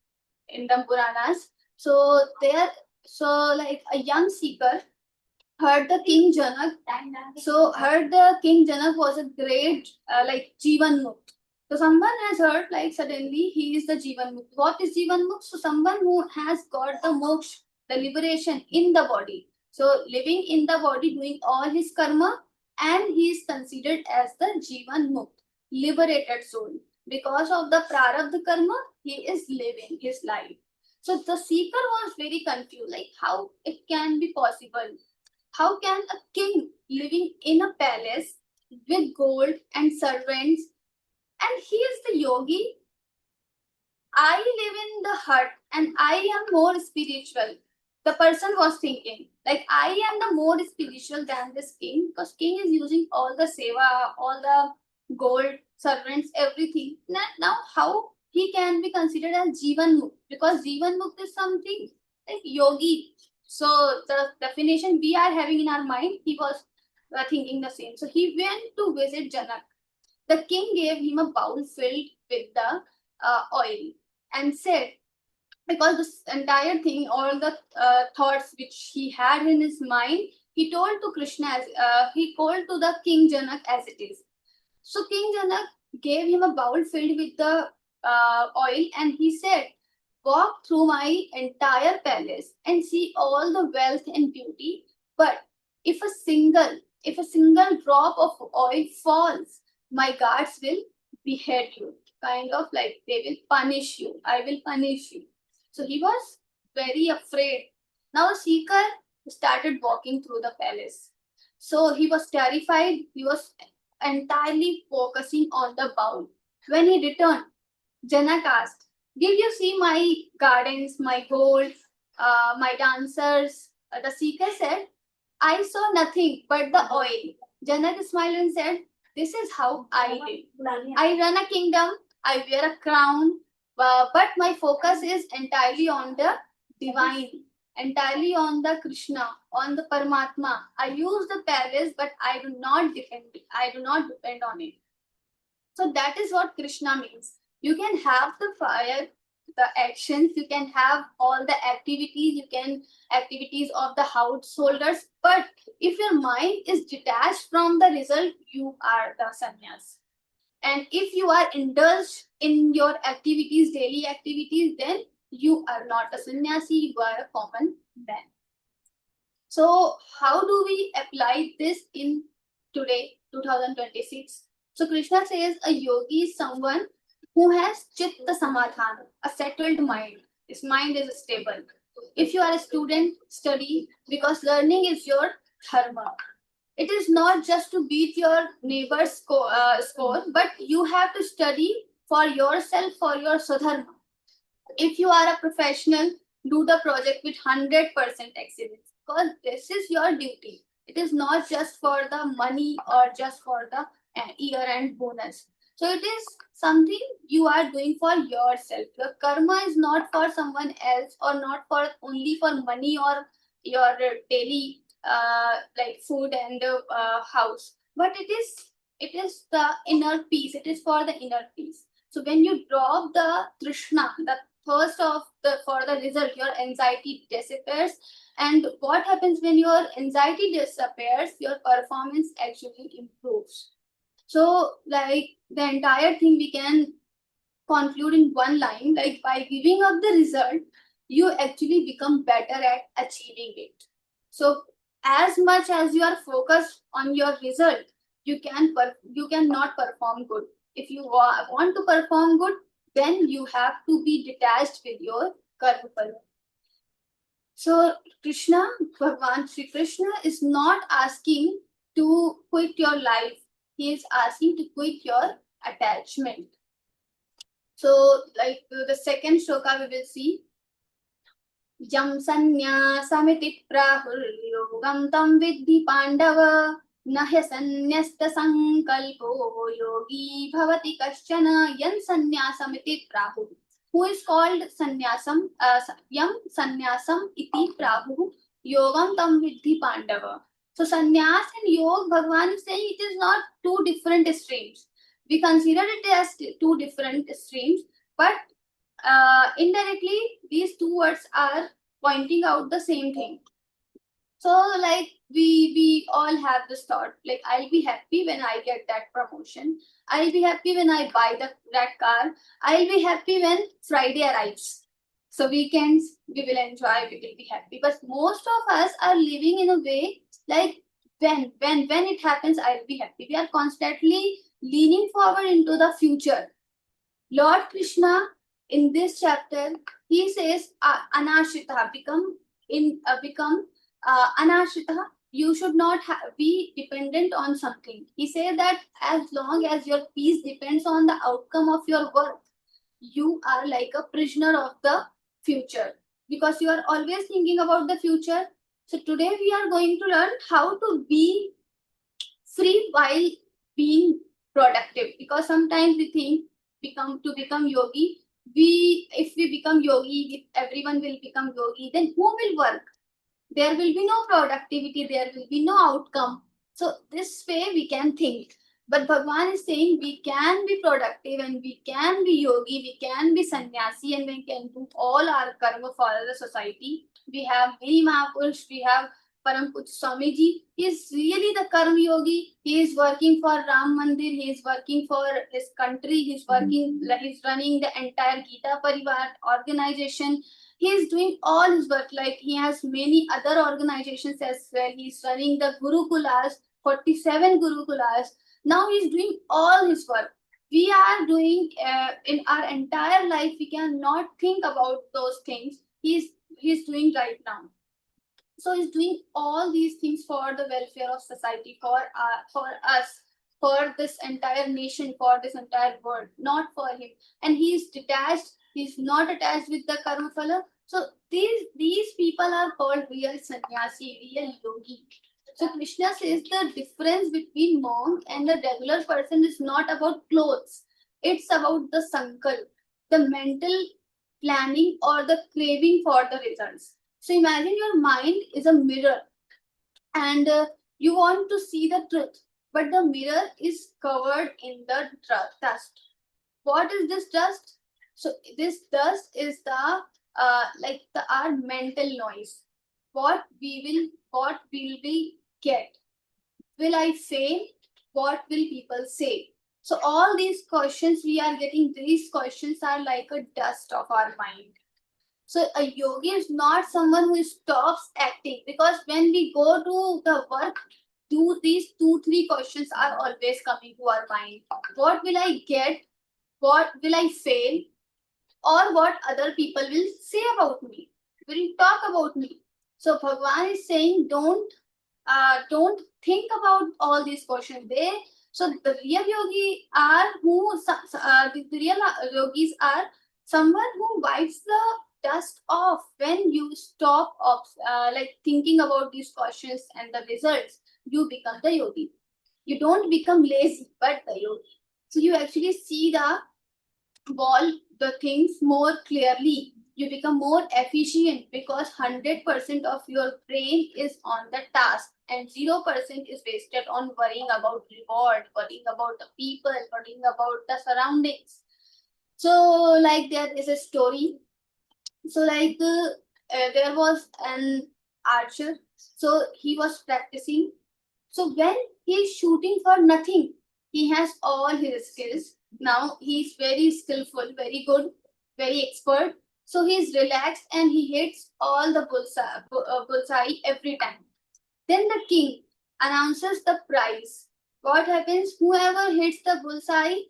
in the Puranas. So like a young seeker heard the King Janak. So heard the King Janak was a great like Jivan Mukt. So someone has heard like suddenly he is the Jivan Mukt. What is Jivan Mukt? So someone who has got the moksha, the liberation in the body. So living in the body, doing all his karma, and he is considered as the Jivan Mukt, liberated soul. Because of the prarabdha karma, he is living his life. So the seeker was very confused, like how it can be possible. How can a king living in a palace with gold and servants and he is the yogi. I live in the hut and I am more spiritual. The person was thinking, like, I am the more spiritual than this king, because king is using all the seva, all the gold, servants, everything. Now how he can be considered as Jivan Mukh? Because Jivan Mukh is something like yogi. So the definition we are having in our mind, he was thinking the same. So he went to visit Janak. The king gave him a bowl filled with the oil and said, because this entire thing, all the thoughts which he had in his mind, he told to Krishna, as he told to the king Janak as it is. So King Janak gave him a bowl filled with the oil, and he said, walk through my entire palace and see all the wealth and beauty. But if a single drop of oil falls, my guards will behead you. Kind of like they will punish you. I will punish you. So he was very afraid. Now seeker started walking through the palace. So he was terrified. He was entirely focusing on the bowl. When he returned, Janak asked, did you see my gardens, my gold, my dancers? The seeker said, I saw nothing but the oil. Janak smiled and said, this is how I live. I run a kingdom, I wear a crown, but my focus is entirely on the divine, entirely on the Krishna, on the Paramatma. I use the palace, but I do not depend on it. So that is what Krishna means. You can have the fire, the actions, you can have all the activities, activities of the householders, but if your mind is detached from the result, you are the sannyas. And if you are indulged in your activities, daily activities, then you are not a sannyasi, you are a common man. So how do we apply this in today, 2026? So Krishna says a yogi is someone who has chitta samadhana, a settled mind. His mind is stable. If you are a student, study, because learning is your dharma. It is not just to beat your neighbor's score, but you have to study for yourself, for your swadharma. If you are a professional, do the project with 100% excellence, because this is your duty. It is not just for the money or just for the year-end bonus. So it is something you are doing for yourself. Your karma is not for someone else, or not for only for money or your daily like food and house, but it is the inner peace. It is for the inner peace. So when you drop the trishna, the thirst of the for the result, your anxiety disappears. And what happens when your anxiety disappears? Your performance actually improves. So like the entire thing we can conclude in one line, like by giving up the result, you actually become better at achieving it. So as much as you are focused on your result, you cannot perform good. If you want to perform good, then you have to be detached with your karma phala. So Krishna, Bhagavan Sri Krishna is not asking to quit your life. He is asking to quit your attachment. So like the second shloka we will see. Yam sannyāsamiti prāhuryogam tam vidhi pandava nahya sannyasta sankalpo yogi bhavati kaśchana. Yam sannyāsamiti prāhu, who is called sannyasam, yam sannyasam iti prāhu yogam tam vidhi pandava. So sannyas and yoga, Bhagavan is saying it is not two different streams. We consider it as two different streams, but indirectly these two words are pointing out the same thing. So like we all have this thought, like I'll be happy when I get that promotion, I'll be happy when I buy that car, I'll be happy when Friday arrives. So weekends we will enjoy, we will be happy. But most of us are living in a way like when it happens, I'll be happy. We are constantly leaning forward into the future. Lord Krishna in this chapter, he says anashrita, become anashrita, you should not be dependent on something. He said that as long as your peace depends on the outcome of your work, you are like a prisoner of the future, because you are always thinking about the future. So today we are going to learn how to be free while being productive, because sometimes we think become yogi, we if we become yogi, if everyone will become yogi, then who will work? There will be no productivity, there will be no outcome. So this way we can think. But Bhagwan is saying we can be productive and we can be yogi, we can be sannyasi, and we can do all our karma for the society. We have many Mahapurush, we have Param Puj Swamiji. He is really the karma yogi. He is working for Ram Mandir, he is working for his country, he is working, he's running the entire Geeta Pariwar organization. He is doing all his work, like he has many other organizations as well. He's running the Gurukulas, 47 Gurukulas. Now he's doing all his work. We are doing in our entire life, we cannot think about those things. He's doing right now. So he's doing all these things for the welfare of society, for us, for this entire nation, for this entire world, not for him. And he's detached. He's not attached with the karma phala. So these people are called real sannyasi, real yogi. So Krishna says the difference between monk and a regular person is not about clothes. It's about the sankalp, the mental planning or the craving for the results. So imagine your mind is a mirror, and you want to see the truth, but the mirror is covered in the dust. What is this dust? So this dust is the our mental noise. What will we get? Will I fail? What will people say? So all these questions we are getting, these questions are like a dust of our mind. So a yogi is not someone who stops acting, because when we go to the work, these 2-3 questions are always coming to our mind. What will I get? What will I fail? Or what other people will say about me? Will talk about me? So Bhagwan is saying, don't think about all these questions. So the real yogi are the real yogis are someone who wipes the dust off when you stop thinking about these questions and the results. You become the yogi. You don't become lazy, but the yogi. So you actually see the things more clearly. You become more efficient because 100% of your brain is on the task and 0% is wasted on worrying about reward, worrying about the people, worrying about the surroundings. So like there is a story. So there was an archer. So he was practicing. So when he's shooting for nothing, he has all his skills. Now he's very skillful, very good, very expert. So he's relaxed and he hits all the bullseye every time. Then the king announces the prize. What happens? Whoever hits the bullseye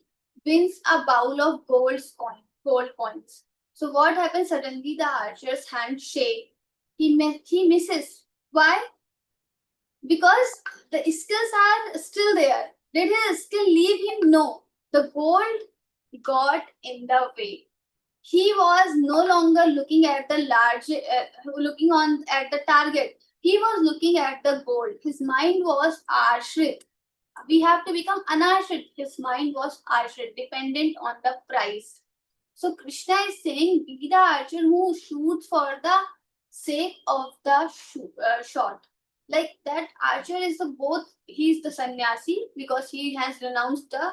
wins a bowl of gold coins. So what happens? Suddenly the archer's hand shake. He misses. Why? Because the skills are still there. Did his skill leave him? No. The gold got in the way. He was no longer looking at the at the target. He was looking at the gold. His mind was ashrit. We have to become anashrit. His mind was ashrit, dependent on the prize. So Krishna is saying, be the archer who shoots for the sake of the shot. Like that archer is he's the sannyasi because he has renounced the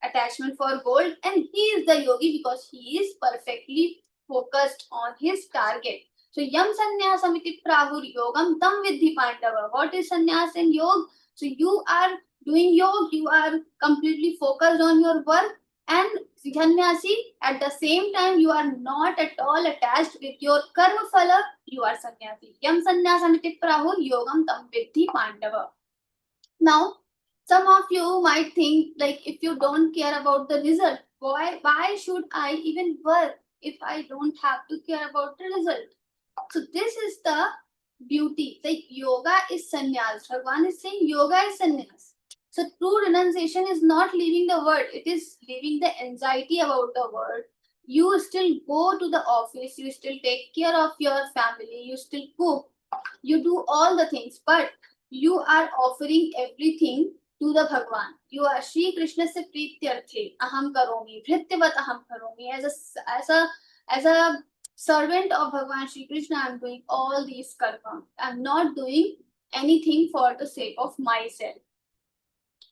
attachment for gold, and he is the yogi because he is perfectly focused on his target. So yam sannyasam prahur yogam tam vidhi pandava. What is sannyas and yog? So you are doing yog, you are completely focused on your work, and sannyasi at the same time you are not at all attached with your karma phala, you are sannyasi. Yam sannyasam prahur yogam tam vidhi pandava. Now some of you might think, like, if you don't care about the result, why should I even work if I don't have to care about the result? So this is the duty. Like yoga is sannyas. Bhagavan is saying yoga is sannyas. So true renunciation is not leaving the world, it is leaving the anxiety about the world. You still go to the office, you still take care of your family, you still cook, you do all the things, but you are offering everything to the Bhagwan. You are Shri Krishna se prityarthe aham karomi, bhrityavat aham karomi. As a servant of Bhagwan Shri Krishna, I am doing all these karma. I am not doing anything for the sake of myself.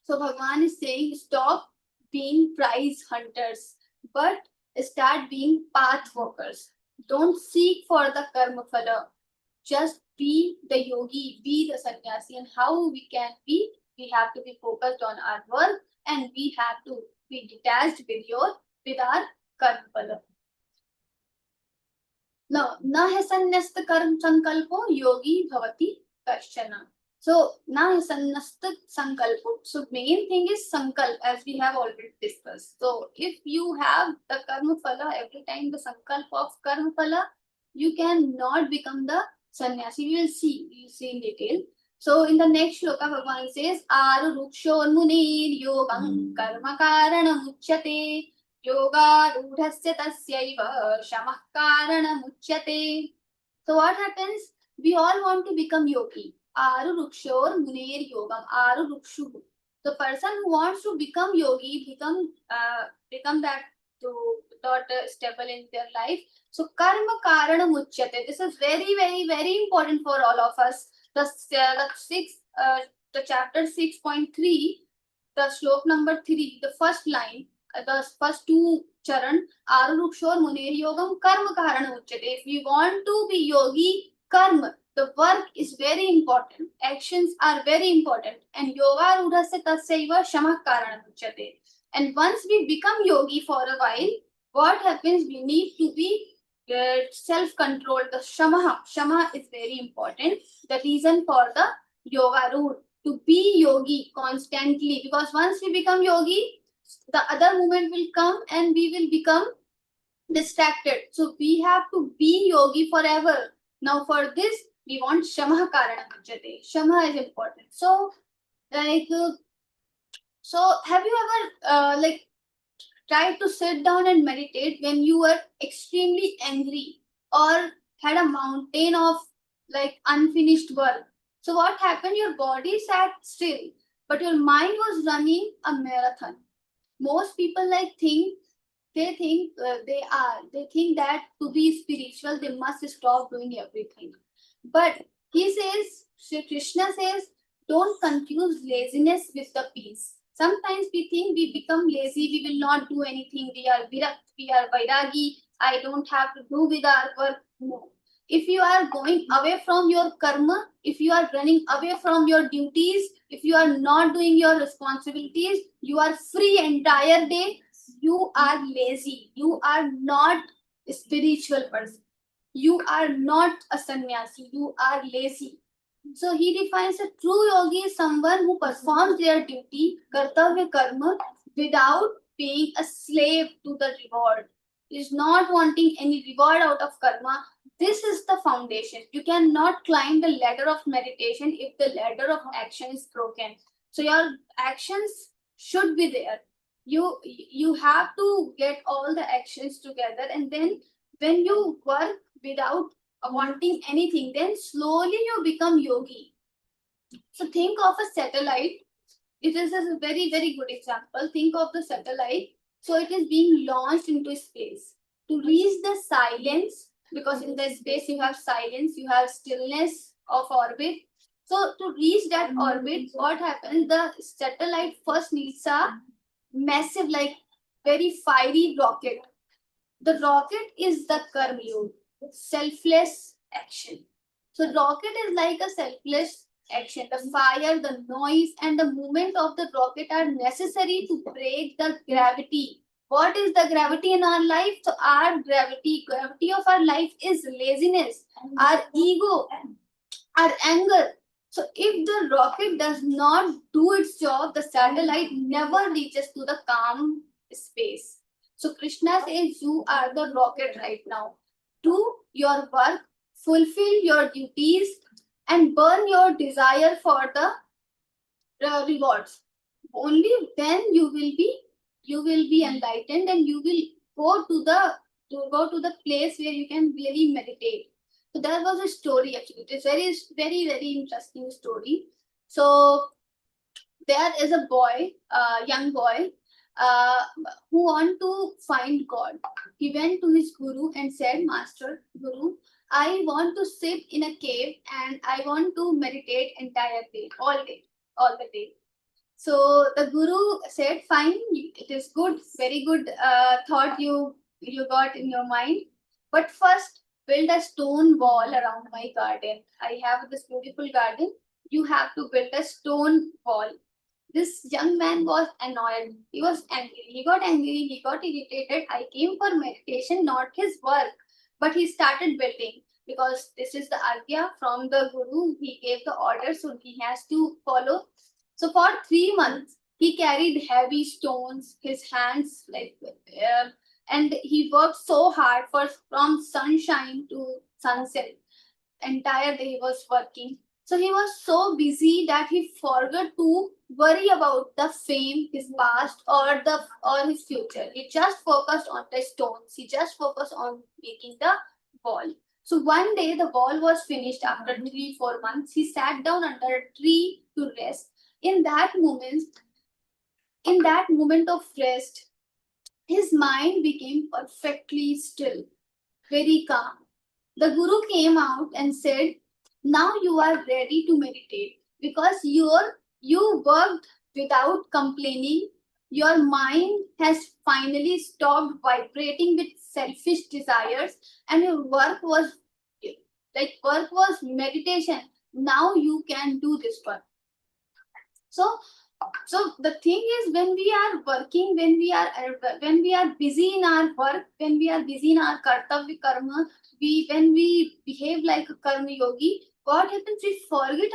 So Bhagwan is saying, stop being prize hunters, but start being path walkers. Don't seek for the karma phala. Just be the yogi, be the sannyasi. And how we can be? We have to be focused on our work, and we have to be detached with our karma phala. Now, na hai sannyasta karma sankalpo yogi bhavati kashchana. So, na hai sannyasta sankalpo. So, main thing is sankalp, as we have already discussed. So, if you have the karma phala every time, the sankalp of karma phala, you cannot become the sannyasi. We will see in detail. So, in the next shloka, Bhagavan says, Aru rukshor munir yogam karma karanam uchyate. Yoga rudhasya tasyaiva shamah karanam uchyate. So what happens? We all want to become yogi. Aru rukshor munir yogam. Aru rukshu. The person who wants to become yogi, become that to not stable in their life. So karma karanam uchyate. This is very, very, very important for all of us. The chapter 6.3, the shlok number 3, the first line, the first two charan, Arurukshor Munir Yogam Karma Karana Uchyate. If we want to be yogi, karma, the work is very important. Actions are very important. And yoga rudhasya tasyaiva shamah karana uchyate. And once we become yogi for a while, what happens? We need to be self-controlled. The shama is very important. The reason for the yoga rule, to be yogi constantly, because once we become yogi, the other movement will come and we will become distracted. So we have to be yogi forever. Now for this, we want shama karana uchyate. Shama is important. So have you ever tried to sit down and meditate when you were extremely angry or had a mountain of unfinished work? So what happened? Your body sat still, but your mind was running a marathon. Most people think that to be spiritual they must stop doing everything. But Sri Krishna says, don't confuse laziness with the peace. Sometimes we think we become lazy, we will not do anything, we are virat, we are vairagi, I don't have to do with our work. No. If you are going away from your karma, if you are running away from your duties, if you are not doing your responsibilities, you are free entire day, you are lazy. You are not a spiritual person. You are not a sannyasi. You are lazy. So he defines a true yogi as someone who performs their duty, kartavya karma, without being a slave to the reward. Is not wanting any reward out of karma. This is the foundation. You cannot climb the ladder of meditation if the ladder of action is broken. So your actions should be there. You have to get all the actions together, and then when you work without wanting anything, then slowly you become yogi. So think of a satellite. It is a very, very good example. Think of the satellite. So it is being launched into space. To reach the silence, because in the space you have silence, you have stillness of orbit. So to reach that orbit, what happens? The satellite first needs a massive, very fiery rocket. The rocket is the karma yoga, selfless action. So rocket is like a selfless action. The fire, the noise, and the movement of the rocket are necessary to break the gravity. What is the gravity in our life? So our gravity of our life is laziness, our ego, our anger. So if the rocket does not do its job, the satellite never reaches to the calm space. So Krishna says, you are the rocket right now. Do your work, fulfill your duties, and burn your desire for the rewards. Only then you will be enlightened, and you will go to the place where you can really meditate. So that was a story actually. It is very interesting story. So there is a boy, young boy, uh, who want to find God. He went to his guru and said, Master, Guru, I want to sit in a cave and I want to meditate entire day, all the day. So the guru said, fine, it is good, very good thought you got in your mind. But first, build a stone wall around my garden. I have this beautiful garden. You have to build a stone wall. This young man was annoyed. He was angry. He got angry. He got irritated. I came for meditation, not his work. But he started building because this is the agya from the guru. He gave the order, so he has to follow. So for 3 months, he carried heavy stones, his hands and he worked so hard from sunshine to sunset. Entire day he was working. So he was so busy that he forgot to worry about the fame, his past, or his future. He just focused on the stones. He just focused on making the wall. So one day the wall was finished after 3-4 months. He sat down under a tree to rest. In that moment of rest, his mind became perfectly still, very calm. The guru came out and said, now you are ready to meditate because you worked without complaining. Your mind has finally stopped vibrating with selfish desires, and your work was meditation. Now you can do this work. So the thing is, when we are working, when we are busy in our work, when we are busy in our kartavya karma, when we behave like a karma yogi, what happens? We forget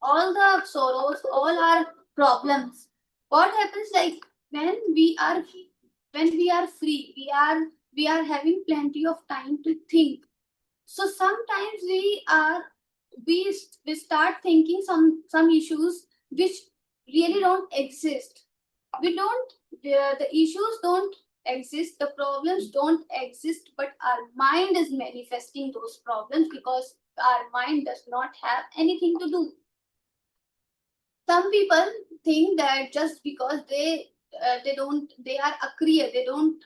all the sorrows, all our problems. What happens, like when we are free, we are having plenty of time to think. So sometimes we start thinking some issues which really don't exist. The issues don't exist, the problems don't exist, but our mind is manifesting those problems because our mind does not have anything to do. Some people think that just because they are akriya, they don't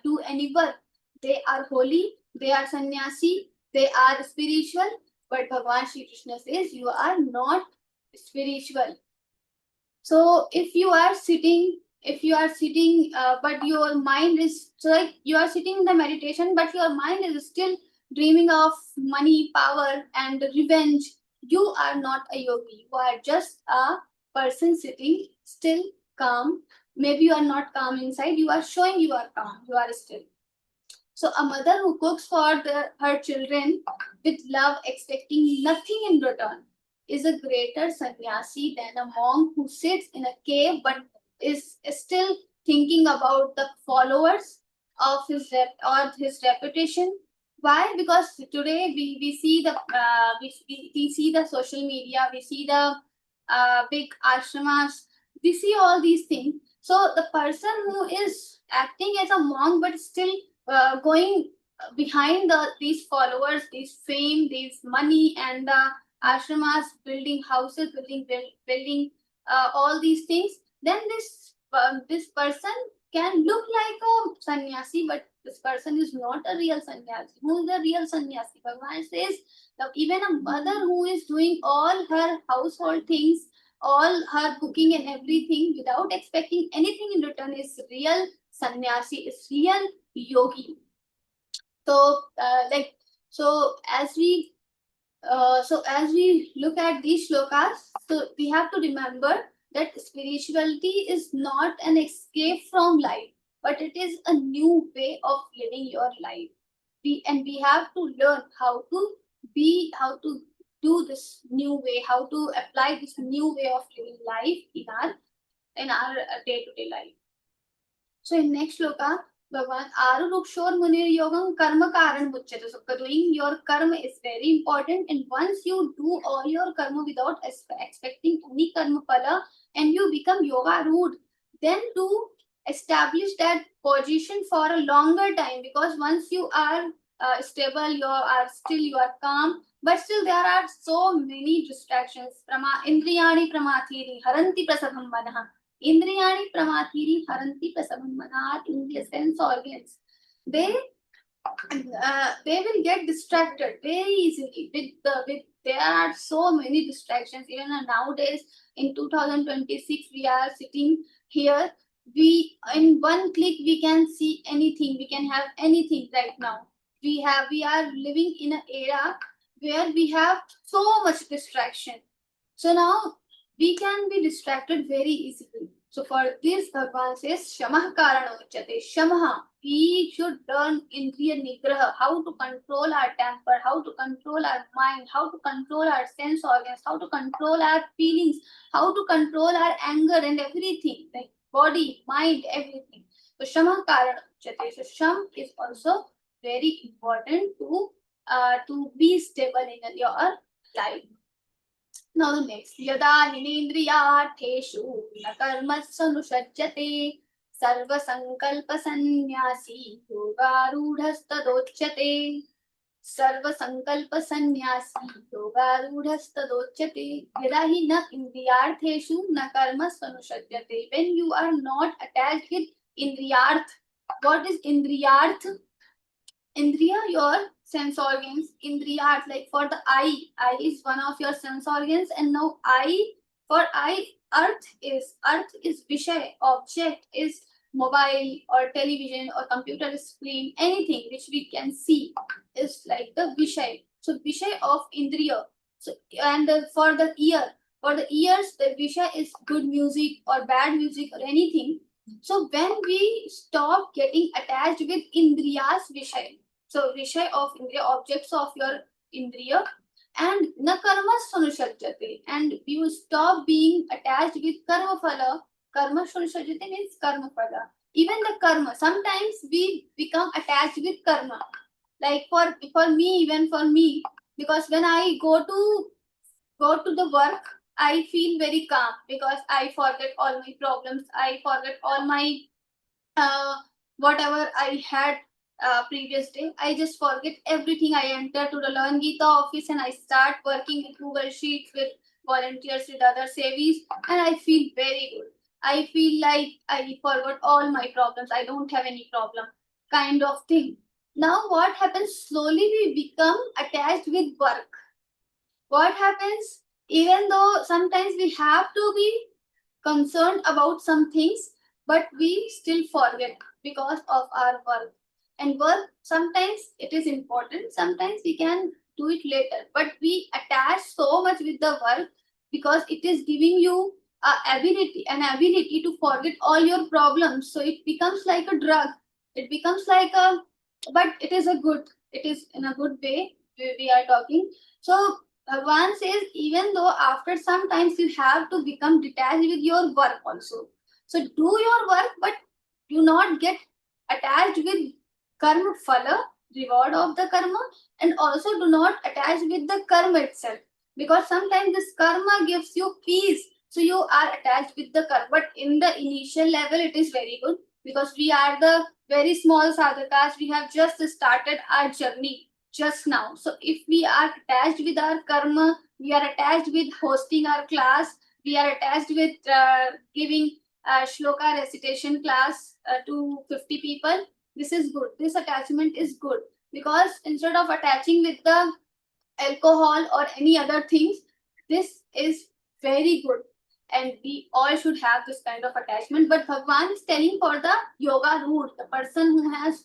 do any work, they are holy, they are sannyasi, they are spiritual, but Bhagavan Shri Krishna says you are not spiritual. So if you are sitting, but your mind is, so like you are sitting in the meditation, but your mind is still dreaming of money, power, and revenge, you are not a yogi. You are just a person sitting still, calm. Maybe you are not calm inside. You are showing you are calm. You are still. So a mother who cooks for her children with love, expecting nothing in return, is a greater sannyasi than a monk who sits in a cave but is still thinking about the followers of his reputation. Why? Because today we see the we see the social media, we see the big ashramas, we see all these things. So the person who is acting as a monk but still going behind these followers, these fame, these money, and the ashramas, building houses, building all these things, then this person can look like a sannyasi, but this person is not a real sannyasi. Who is the real sannyasi? Bhagavan says that even a mother who is doing all her household things, all her cooking and everything without expecting anything in return is real sannyasi, is real yogi. So as we look at these shlokas, so we have to remember that spirituality is not an escape from life, but it is a new way of living your life. We have to learn how to do this new way, how to apply this new way of living life in our day-to-day life. So in next shloka, Bhagavan Arurukshor Munir Yogam Karma Karan Muchyate. So doing your karma is very important, and once you do all your karma without expecting any karma phala and you become yoga root, then to establish that position for a longer time, because once you are stable, you are calm, but still there are so many distractions. Indriyani pramathiri haranti prasabham manah. Indriyani pramathiri haranti prasabham manah. In the sense organs, they will get distracted very easily with there are so many distractions. Even nowadays in 2026 we are sitting here, we in one click we can see anything, we can have anything right now. We are living in an era where we have so much distraction, so now we can be distracted very easily. So for this, Bhagavan says, Shamah Karana Uchyate. Shamah. We should learn Indriya Nigraha, how to control our temper, how to control our mind, how to control our sense organs, how to control our feelings, how to control our anger and everything, like body, mind, everything. So Shamah Karana Uchyate. So Sham is also very important to be stable in your life. Now the next, yada hinendriyartheshu na karmassanusajjate sarva sankalpa sannyasi yogarudhastadochyate. Sarva sankalpa sannyasi yogarudhastadochyate. Yada hi na indriyartheshu na karmassanusajjate. When you are not attached with indriyarth. What is indriyarth? Indriya, your sense organs. Indriya, like for the eye is one of your sense organs, and now for eye, earth is Vishay, object is mobile or television or computer screen, anything which we can see is like the Vishay. So Vishay of Indriya. So and for the ears, the Vishay is good music or bad music or anything. So when we stop getting attached with Indriya's Vishay, so Vishay of Indriya, objects of your Indriya, and na karma sanusajjate, and you stop being attached with karma phala. Karma sanusajjate means karma phala. Even the karma, sometimes we become attached with karma. Like for me, because when I go to the work, I feel very calm because I forget all my problems. I forget all my whatever I had previous day. I just forget everything. I enter to the Learngeeta office and I start working with Google Sheets, with volunteers, with other sevis, and I feel very good. I feel like I forgot all my problems. I don't have any problem, kind of thing. Now what happens? Slowly we become attached with work. What happens? Even though sometimes we have to be concerned about some things, but we still forget because of our work. And work, sometimes it is important, sometimes we can do it later, but we attach so much with the work because it is giving you an ability to forget all your problems. So it becomes like a drug. It becomes like but it is in a good way we are talking. So Bhagavan says, even though after some times you have to become detached with your work also. So do your work, but do not get attached with karma phala, reward of the karma, and also do not attach with the karma itself. Because sometimes this karma gives you peace, so you are attached with the karma. But in the initial level, it is very good because we are the very small sadhakas. We have just started our journey just now. So if we are attached with our karma, we are attached with hosting our class, we are attached with giving shloka recitation class to 50 people, this is good. This attachment is good because instead of attaching with the alcohol or any other things, this is very good. And we all should have this kind of attachment. But Bhagavan is telling for the yoga root, the person who has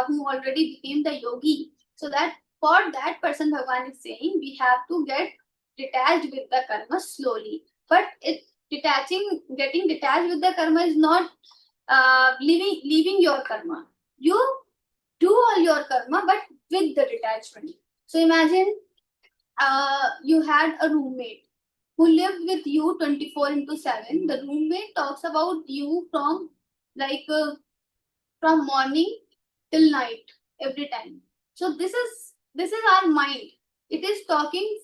who already became the yogi. So that for that person, Bhagavan is saying we have to get detached with the karma slowly. But getting detached with the karma is not leaving your karma. You do all your karma, but with the detachment. So imagine you had a roommate who lived with you 24/7. The roommate talks about you from like from morning till night every time. So this is our mind. It is talking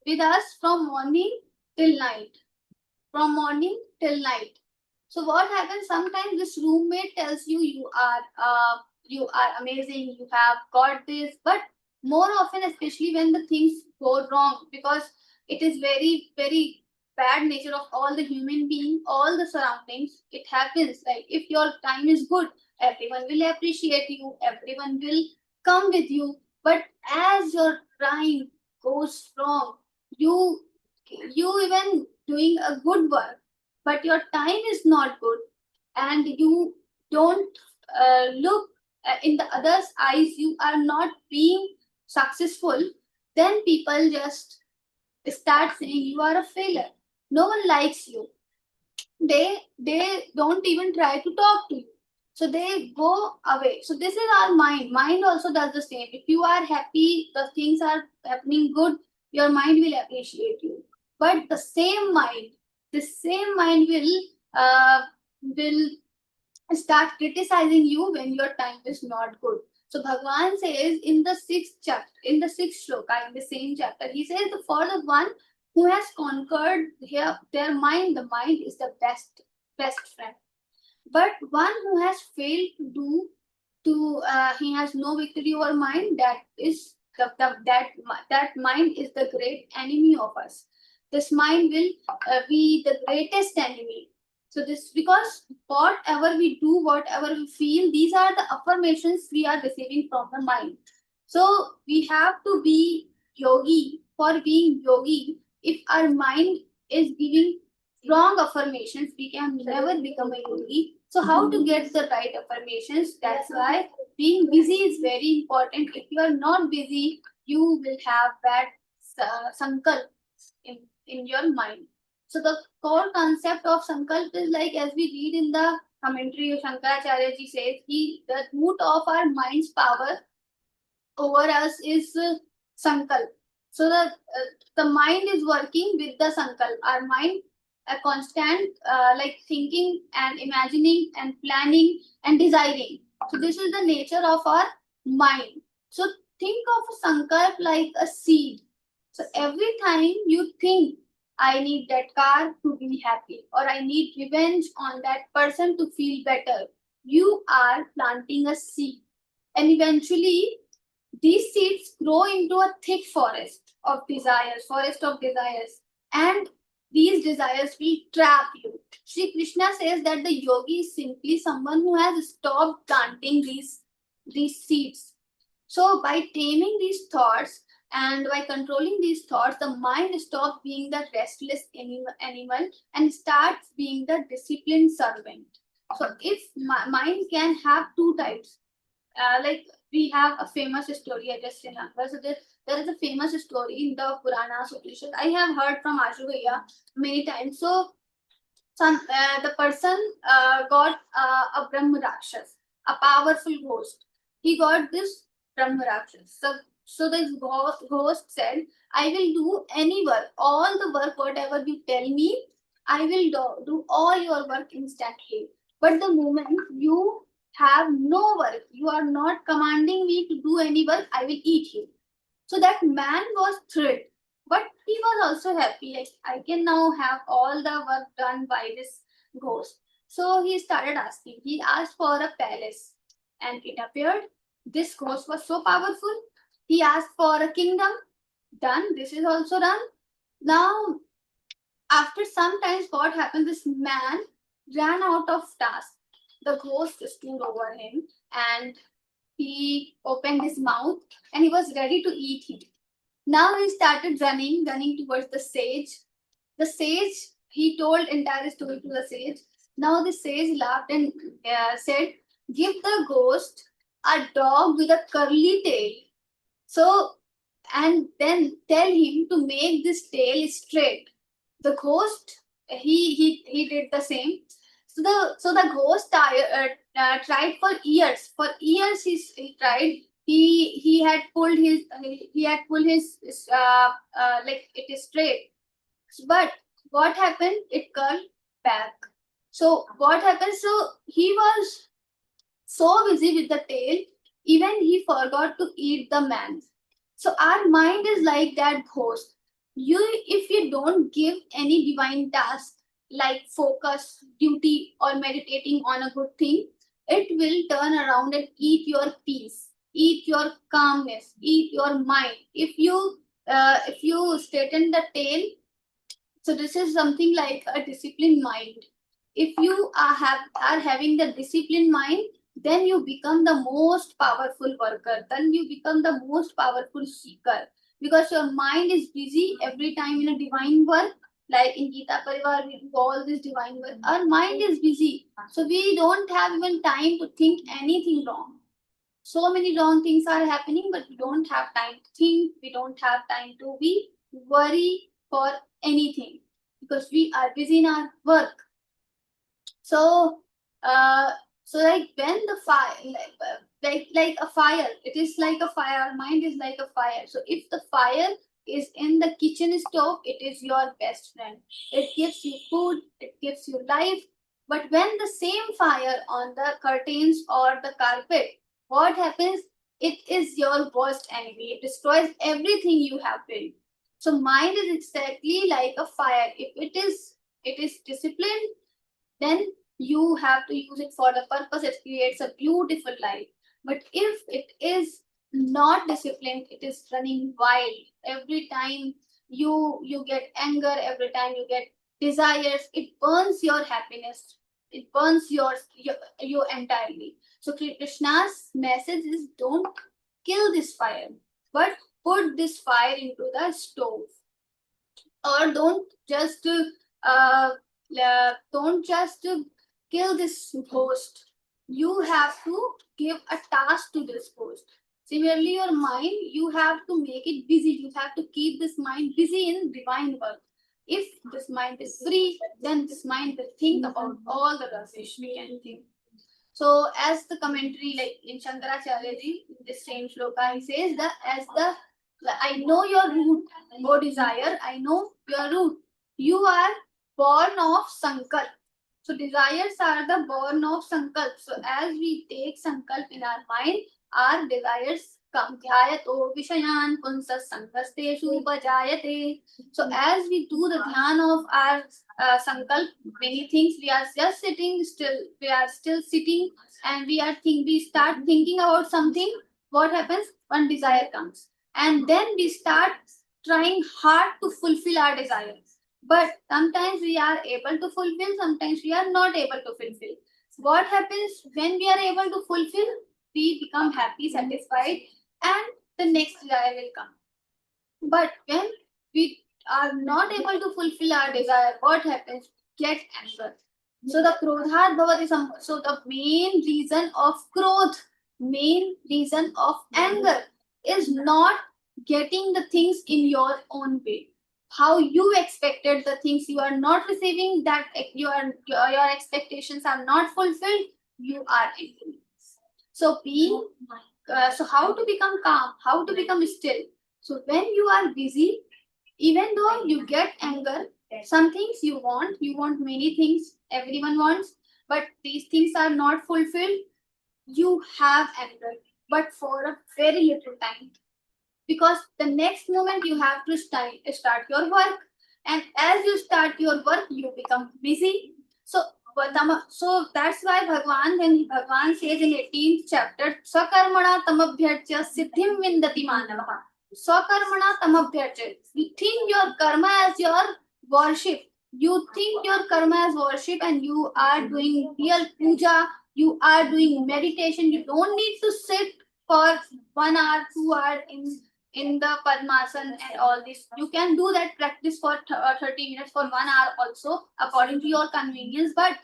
with us from morning till night. From morning till night. So what happens sometimes this roommate tells you you are amazing, you have got this, but more often, especially when the things go wrong, because it is very, very bad nature of all the human being, all the surroundings, it happens. Like if your time is good, everyone will appreciate you, everyone will come with you. But as your time goes wrong, you even doing a good work, but your time is not good, and you don't look in the other's eyes, you are not being successful, then people just start saying you are a failure. No one likes you. They don't even try to talk to you. So they go away. So this is our mind. Mind also does the same. If you are happy, the things are happening good, your mind will appreciate you. But the same mind will start criticizing you when your time is not good. So Bhagwan says in the sixth chapter, in the sixth shloka, in the same chapter, he says, for the one who has conquered their mind, the mind is the best friend. But one who has failed he has no victory over mind, that is that mind is the great enemy of us. This mind will be the greatest enemy. So this, because whatever we do, whatever we feel, these are the affirmations we are receiving from the mind. So we have to be yogi. For being yogi, if our mind is giving wrong affirmations, we can never become a yogi. So how to get the right affirmations? That's why being busy is very important. If you are not busy, you will have bad sankalp in your mind. So the core concept of sankalp is like, as we read in the commentary, Shankaracharya ji says, the root of our mind's power over us is sankalp. So the mind is working with the sankalp. Our mind a constant like thinking and imagining and planning and desiring. So this is the nature of our mind. So think of sankalp like a seed. So every time you think, I need that car to be happy, or I need revenge on that person to feel better, you are planting a seed. And eventually, these seeds grow into a thick forest of desires, and these desires will trap you. Sri Krishna says that the yogi is simply someone who has stopped planting these seeds. So by taming these thoughts and by controlling these thoughts, the mind stops being the restless animal and starts being the disciplined servant. So if mind can have two types, like we have a famous story, I just remember. So there is a famous story in the Puranas, Upanishads. I have heard from Ashu Bhaiya many times. So the person got a Brahma Rakshas, a powerful ghost. He got this Brahma Rakshas. So this ghost said, I will do any work, all the work, whatever you tell me, I will do all your work instantly. But the moment you have no work, you are not commanding me to do any work, I will eat you. So that man was thrilled, but he was also happy. Like, I can now have all the work done by this ghost. So he started asking. He asked for a palace, and it appeared. This ghost was so powerful. He asked for a kingdom. Done. This is also done. Now, after some time, what happened? This man ran out of task. The ghost stood over him and he opened his mouth and he was ready to eat him. Now he started running towards the sage. The sage, he told entire story to the sage. Now the sage laughed and said, give the ghost a dog with a curly tail. So, and then tell him to make this tail straight. The ghost, he did the same. So the ghost tried for years. For years he tried. He had pulled his like it is straight. But what happened? It curled back. So what happened? So he was so busy with the tail, even he forgot to eat the man. So our mind is like that ghost. If you don't give any divine task like focus, duty, or meditating on a good thing, it will turn around and eat your peace, eat your calmness, eat your mind. If you straighten the tail, so this is something like a disciplined mind. If you are having the disciplined mind, then you become the most powerful worker. Then you become the most powerful seeker because your mind is busy every time in a divine work. Like in Geeta Pariwar, we do all this divine work. Our mind is busy, so we don't have even time to think anything wrong. So many wrong things are happening, but we don't have time to think. We don't have time to be worry for anything because we are busy in our work. So, like when the fire, like a fire, it is like a fire. Our mind is like a fire. So if the fire is in the kitchen stove, it is your best friend. It gives you food. It gives you life. But when the same fire on the curtains or the carpet, what happens? It is your worst enemy. It destroys everything you have built. So mind is exactly like a fire. If it is disciplined, then you have to use it for the purpose. It creates a beautiful life. But if it is not disciplined, it is running wild. Every time you get anger, every time you get desires, it burns your happiness. It burns your entirely. So Krishna's message is don't kill this fire, but put this fire into the stove. Or don't just kill this ghost. You have to give a task to this ghost. Similarly, your mind, you have to make it busy. You have to keep this mind busy in divine work. If this mind is free, then this mind will think about all the rubbish we can think. So, as the commentary, like in Shankaracharya ji, in this same shloka, he says that I know your root, O desire, I know your root. You are born of sankalp. So desires are the born of sankalp. So as we take sankalp in our mind, our desires come. Dhyayato vishayan punsas sankasteshu upajayate. So as we do the dhyan of our sankalp, many things we are just sitting still. We are still sitting and we start thinking about something. What happens? One desire comes. And then we start trying hard to fulfill our desires. But sometimes we are able to fulfill, sometimes we are not able to fulfill. What happens when we are able to fulfill? We become happy, satisfied, and the next desire will come. But when we are not able to fulfill our desire, what happens? Get anger. So the krodhat bhavati so the main reason of krodh, main reason of anger is not getting the things in your own way. How you expected the things you are not receiving, that your expectations are not fulfilled, you are angry. So so how to become calm, how to become still. So when you are busy, even though you get anger, some things you want many things, everyone wants, but these things are not fulfilled, you have anger, but for a very little time. Because the next moment you have to start your work, and as you start your work, you become busy. So that's why when Bhagwan says in 18th chapter, Sakarmana tamabhyarcha siddhim vindati manava. Sakarmana tamabhyarcha. You think your karma as your worship. You think your karma as worship, and you are doing real puja, you are doing meditation. You don't need to sit for 1 hour, 2 hours in the Padmasana and all this. You can do that practice for 30 minutes, for 1 hour also, according to your convenience. But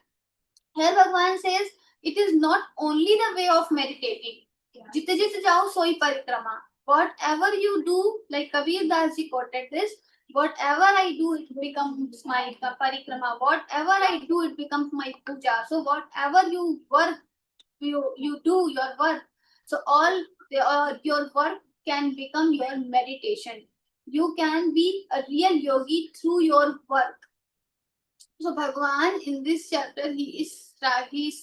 here Bhagwan says it is not only the way of meditating. Jit jit jao soi parikrama. Whatever you do, like Kabir Das ji quoted this, whatever I do, it becomes my parikrama. Whatever I do, it becomes my puja. So whatever you work, you do your work. So all your work can become your meditation. You can be a real yogi through your work. So Bhagwan in this chapter he is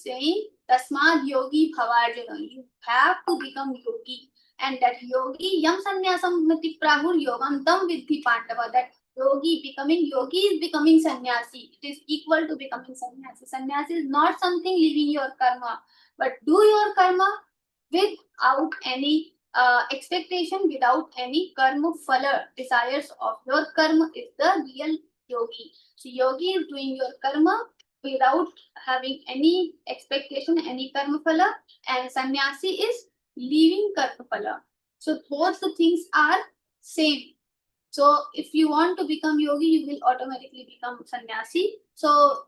saying Tasmad Yogi Bhavarjana. You have to become yogi. And that yogi yam sannyasam mati prahur yogam tam vidhi Pandava. That yogi is becoming sannyasi. It is equal to becoming sannyasi. Sannyasi is not something leaving your karma, but do your karma without any expectation, without any karma phala. Desires of your karma is the real yogi. So yogi is doing your karma without having any expectation, any karma phala, and sannyasi is leaving karma phala. So both the things are same. So if you want to become yogi, you will automatically become sannyasi. So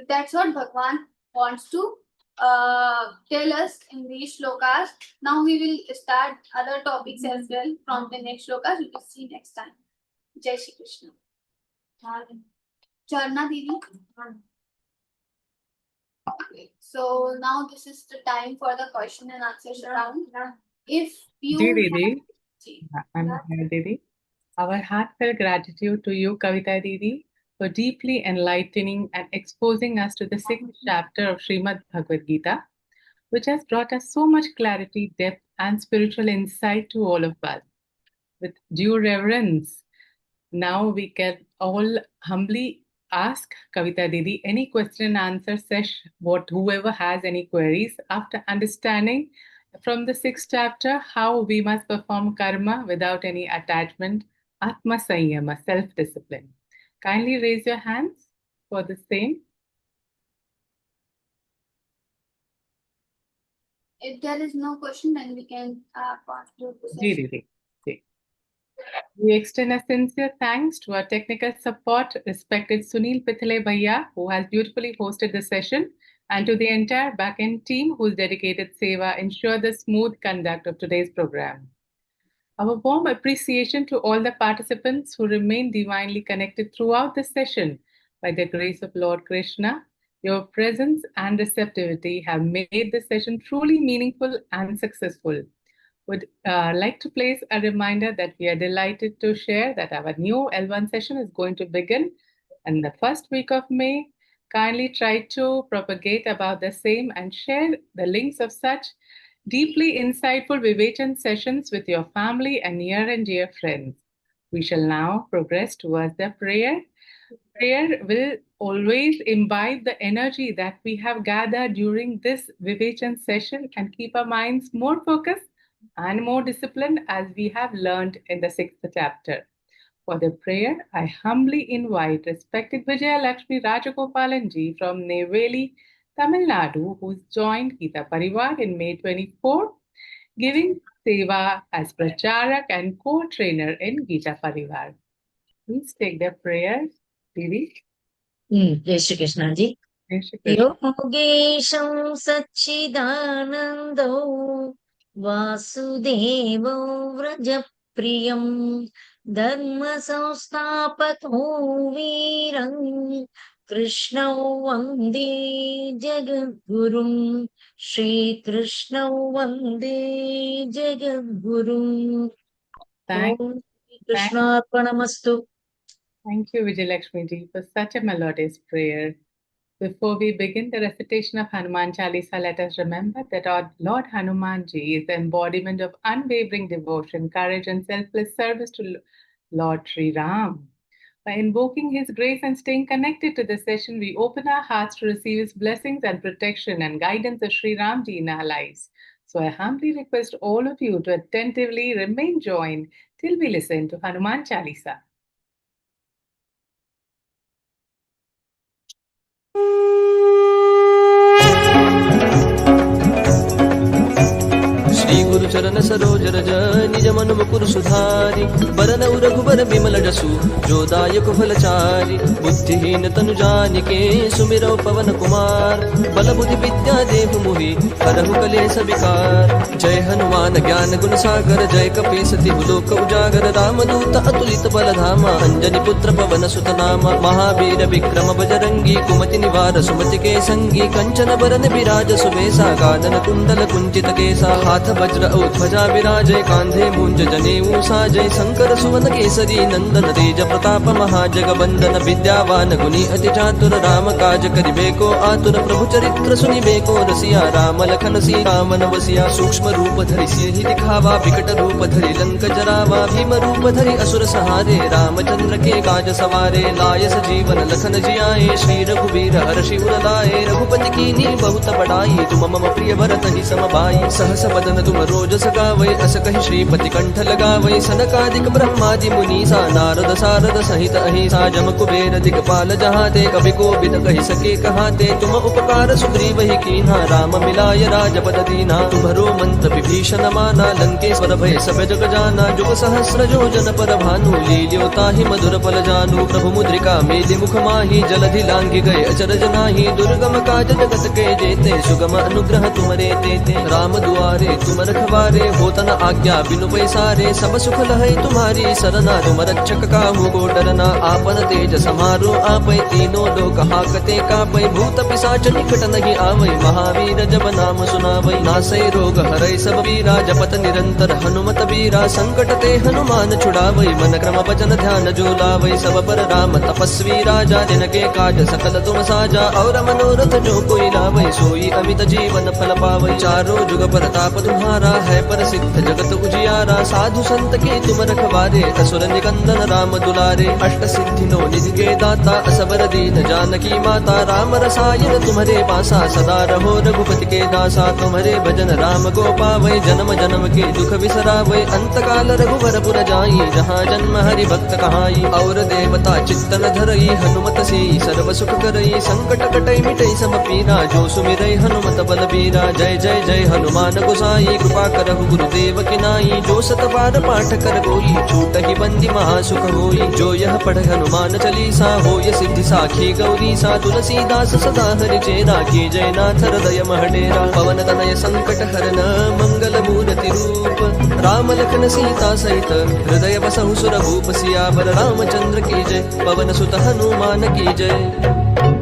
that's what Bhagwan wants to tell us in these shlokas. Now we will start other topics as well from the next shlokas. We will see next time. Jai Shri Krishna. Charna Didi. Okay. So now this is the time for the question and answer round. If you Didi, I'm here, Didi. Our heartfelt gratitude to you, Kavita Didi, for deeply enlightening and exposing us to the 6th chapter of Śrīmad-Bhagavadgītā, which has brought us so much clarity, depth, and spiritual insight to all of us. With due reverence, now we can all humbly ask Kavita Didi any question and answer session, whoever has any queries after understanding from the 6th chapter how we must perform karma without any attachment, Atma Sanyama, self-discipline. Kindly raise your hands for the same. If there is no question, then we can pass to the session. Didi. We extend a sincere thanks to our technical support, respected Sunil Pitale Bhaiya, who has beautifully hosted the session, and to the entire back-end team whose dedicated seva ensure the smooth conduct of today's program. Our warm appreciation to all the participants who remain divinely connected throughout the session. By the grace of Lord Krishna, your presence and receptivity have made the session truly meaningful and successful. Would like to place a reminder that we are delighted to share that our new L1 session is going to begin in the first week of May. Kindly try to propagate about the same and share the links of such deeply insightful Vivechan sessions with your family and near and dear friends. We shall now progress towards the prayer. Prayer will always imbibe the energy that we have gathered during this Vivechan session and keep our minds more focused and more disciplined as we have learned in the 6th chapter. For the prayer, I humbly invite respected Vijaya Lakshmi Rajagopalanji from Neyveli, Tamil Nadu, who's joined Geeta Pariwar in May 24, giving seva as pracharak and co-trainer in Geeta Pariwar. Please take the prayer, Didi. Jai Shri Krishna ji. Jai Shri Krishna. Yogesham Satchidanando Vasudevo Vrajapriyam Dharma Samsthapato Viram Krishna Vande Jagadgurum Shri Krishna Vande Jagadgurum. Thank Krishna Arpanamastu. Thank you, Vijayalakshmi ji, for such a melodious prayer. Before we begin the recitation of Hanuman Chalisa, let us remember that our Lord Hanuman ji is the embodiment of unwavering devotion, courage, and selfless service to Lord Sri Ram. By invoking his grace and staying connected to the session, we open our hearts to receive his blessings and protection and guidance of Sri Ram ji in our lives. So I humbly request all of you to attentively remain joined till we listen to Hanuman Chalisa. Shri गुरु चरण सरोज रज निज मन मुकुर सुधारि बरनउ रघुबर बिमल जसु जो दायक फलचारि बुद्धिहीन तनु जानिके सुमिरौ पवन कुमार बल बुद्धि विद्या देहु मोहि हरहु कलेश विकार जय हनुमान ज्ञान गुण सागर जय कपीस तिहु लोक उजागर रामदूत अतुलित बल धामा अंजनी पुत्र पवन सुत नामा महावीर विक्रम बजरंगी कुमति निवार सुमति के संगी कंचन बरन विराज सुबेसा कानन कुंडल कुंचित केसा हाथ वज्र वज्र औ ध्वजा विराजय कांधे मूंज जनेऊ साजय शंकर सुवन केसरी नंदन तेज प्रताप महाजगबंदन विद्यावान गुणी अति चातुर राम काज करिबेको आतुर प्रभु चरित्र सुनिबेको रसिया राम लखन सीता मन बसिया सूक्ष्म रूप धरि सिंहि दिखावा विकट रूप धरि लंक जरावा भीम रूप धरि असुर सहारे रामचंद्र के काज सवारे लाय सजीवन लखन जियाए श्री रघुवीर हर्षि उर लाए रघुपति कीन्ही बहुत बड़ाई तुम मम प्रिय भरत ही समबाई सहस बदन तुम रोजस गावै अस कहि श्रीपति कंठ लगावै सनकादिक ब्रह्मादि मुनीसा नारद सारद सहित अहिसा जम कुबेर दिगपाल जहाते कवि कोविद कहि सके कहाते तुम उपकार सुग्रीव ही कीन्हा राम मिलाय राजपद दीना तुम्हरो मंत्र विभीषण माना लंकेश्वर भय सब जग जाना जुग सहस्र योजन पर भानु लील्यो ताहि मधुर फल जानू प्रभु मुद्रिका मेलि मुख माहि जलधि लांघि गए अचरज नाही दुर्गम काज जगत के जेते सुगम अनुग्रह तुमरे तेते राम दुआरे तुम रखवारे होतन आज्ञा बिनु पैसारे सब सुख लहै तुम्हारी सरना तुम रक्षक काहू को डरना आपन तेज समारो आपै तीनों लोक हाकते कापै भूत पिशाच निकट नहीं आवै महावीर जब नाम सुनावै नासै रोग हरै सब वीरा जपत निरंतर हनुमत वीरा संकट ते हनुमान छुड़ावै मन क्रम वचन ध्यान जो लावै सब पर राम तपस्वी राजा जिनके काज सकल तुम साजा और मनोरथ जो कोई लावै सोई अमित जीवन फल पावै चारों जुग प्रताप तुम्हारा है प्रसिद्ध जगत उजियारा साधु संत के तुम रखवारे असुर निकंदन राम दुलारे अष्ट सिद्धि नो निधि के दाता असबर दीन जानकी माता राम रसायन तुम्हारे पासा सदा रहो रघुपति के दासा तुम्हारे भजन राम को पावै जन्म जन्म के दुख बिसरावै अंत काल रघुवर पुर जाई जहाँ जन्म हरि भक्त कहाई और देवता चित्तन धरई हनुमत से सर्व सुख करई संकट कटई मिटई सब पीरा जो सुमिरै हनुमत बल बीरा जय जय जय हनुमान गोसाई कृपा करहु गुरुदेव की नाई जो सत बार पाठ कर कोई छूट ही बंदी महासुख होई जो यह पढ़ हनुमान चालीसा होय सिद्धि साखी गौरी सा तुलसीदास सदा हरि चेरा की जय नाथ हृदय महडेरा पवन तनय संकट हरन मंगल मूर्ति रूप राम लखन सीता सहित हृदय बसहु सुर भूप सियावर रामचंद्र की जय पवन सुत हनुमान की जय.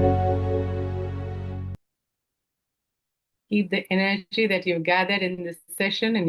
Keep the energy that you've gathered in this session in your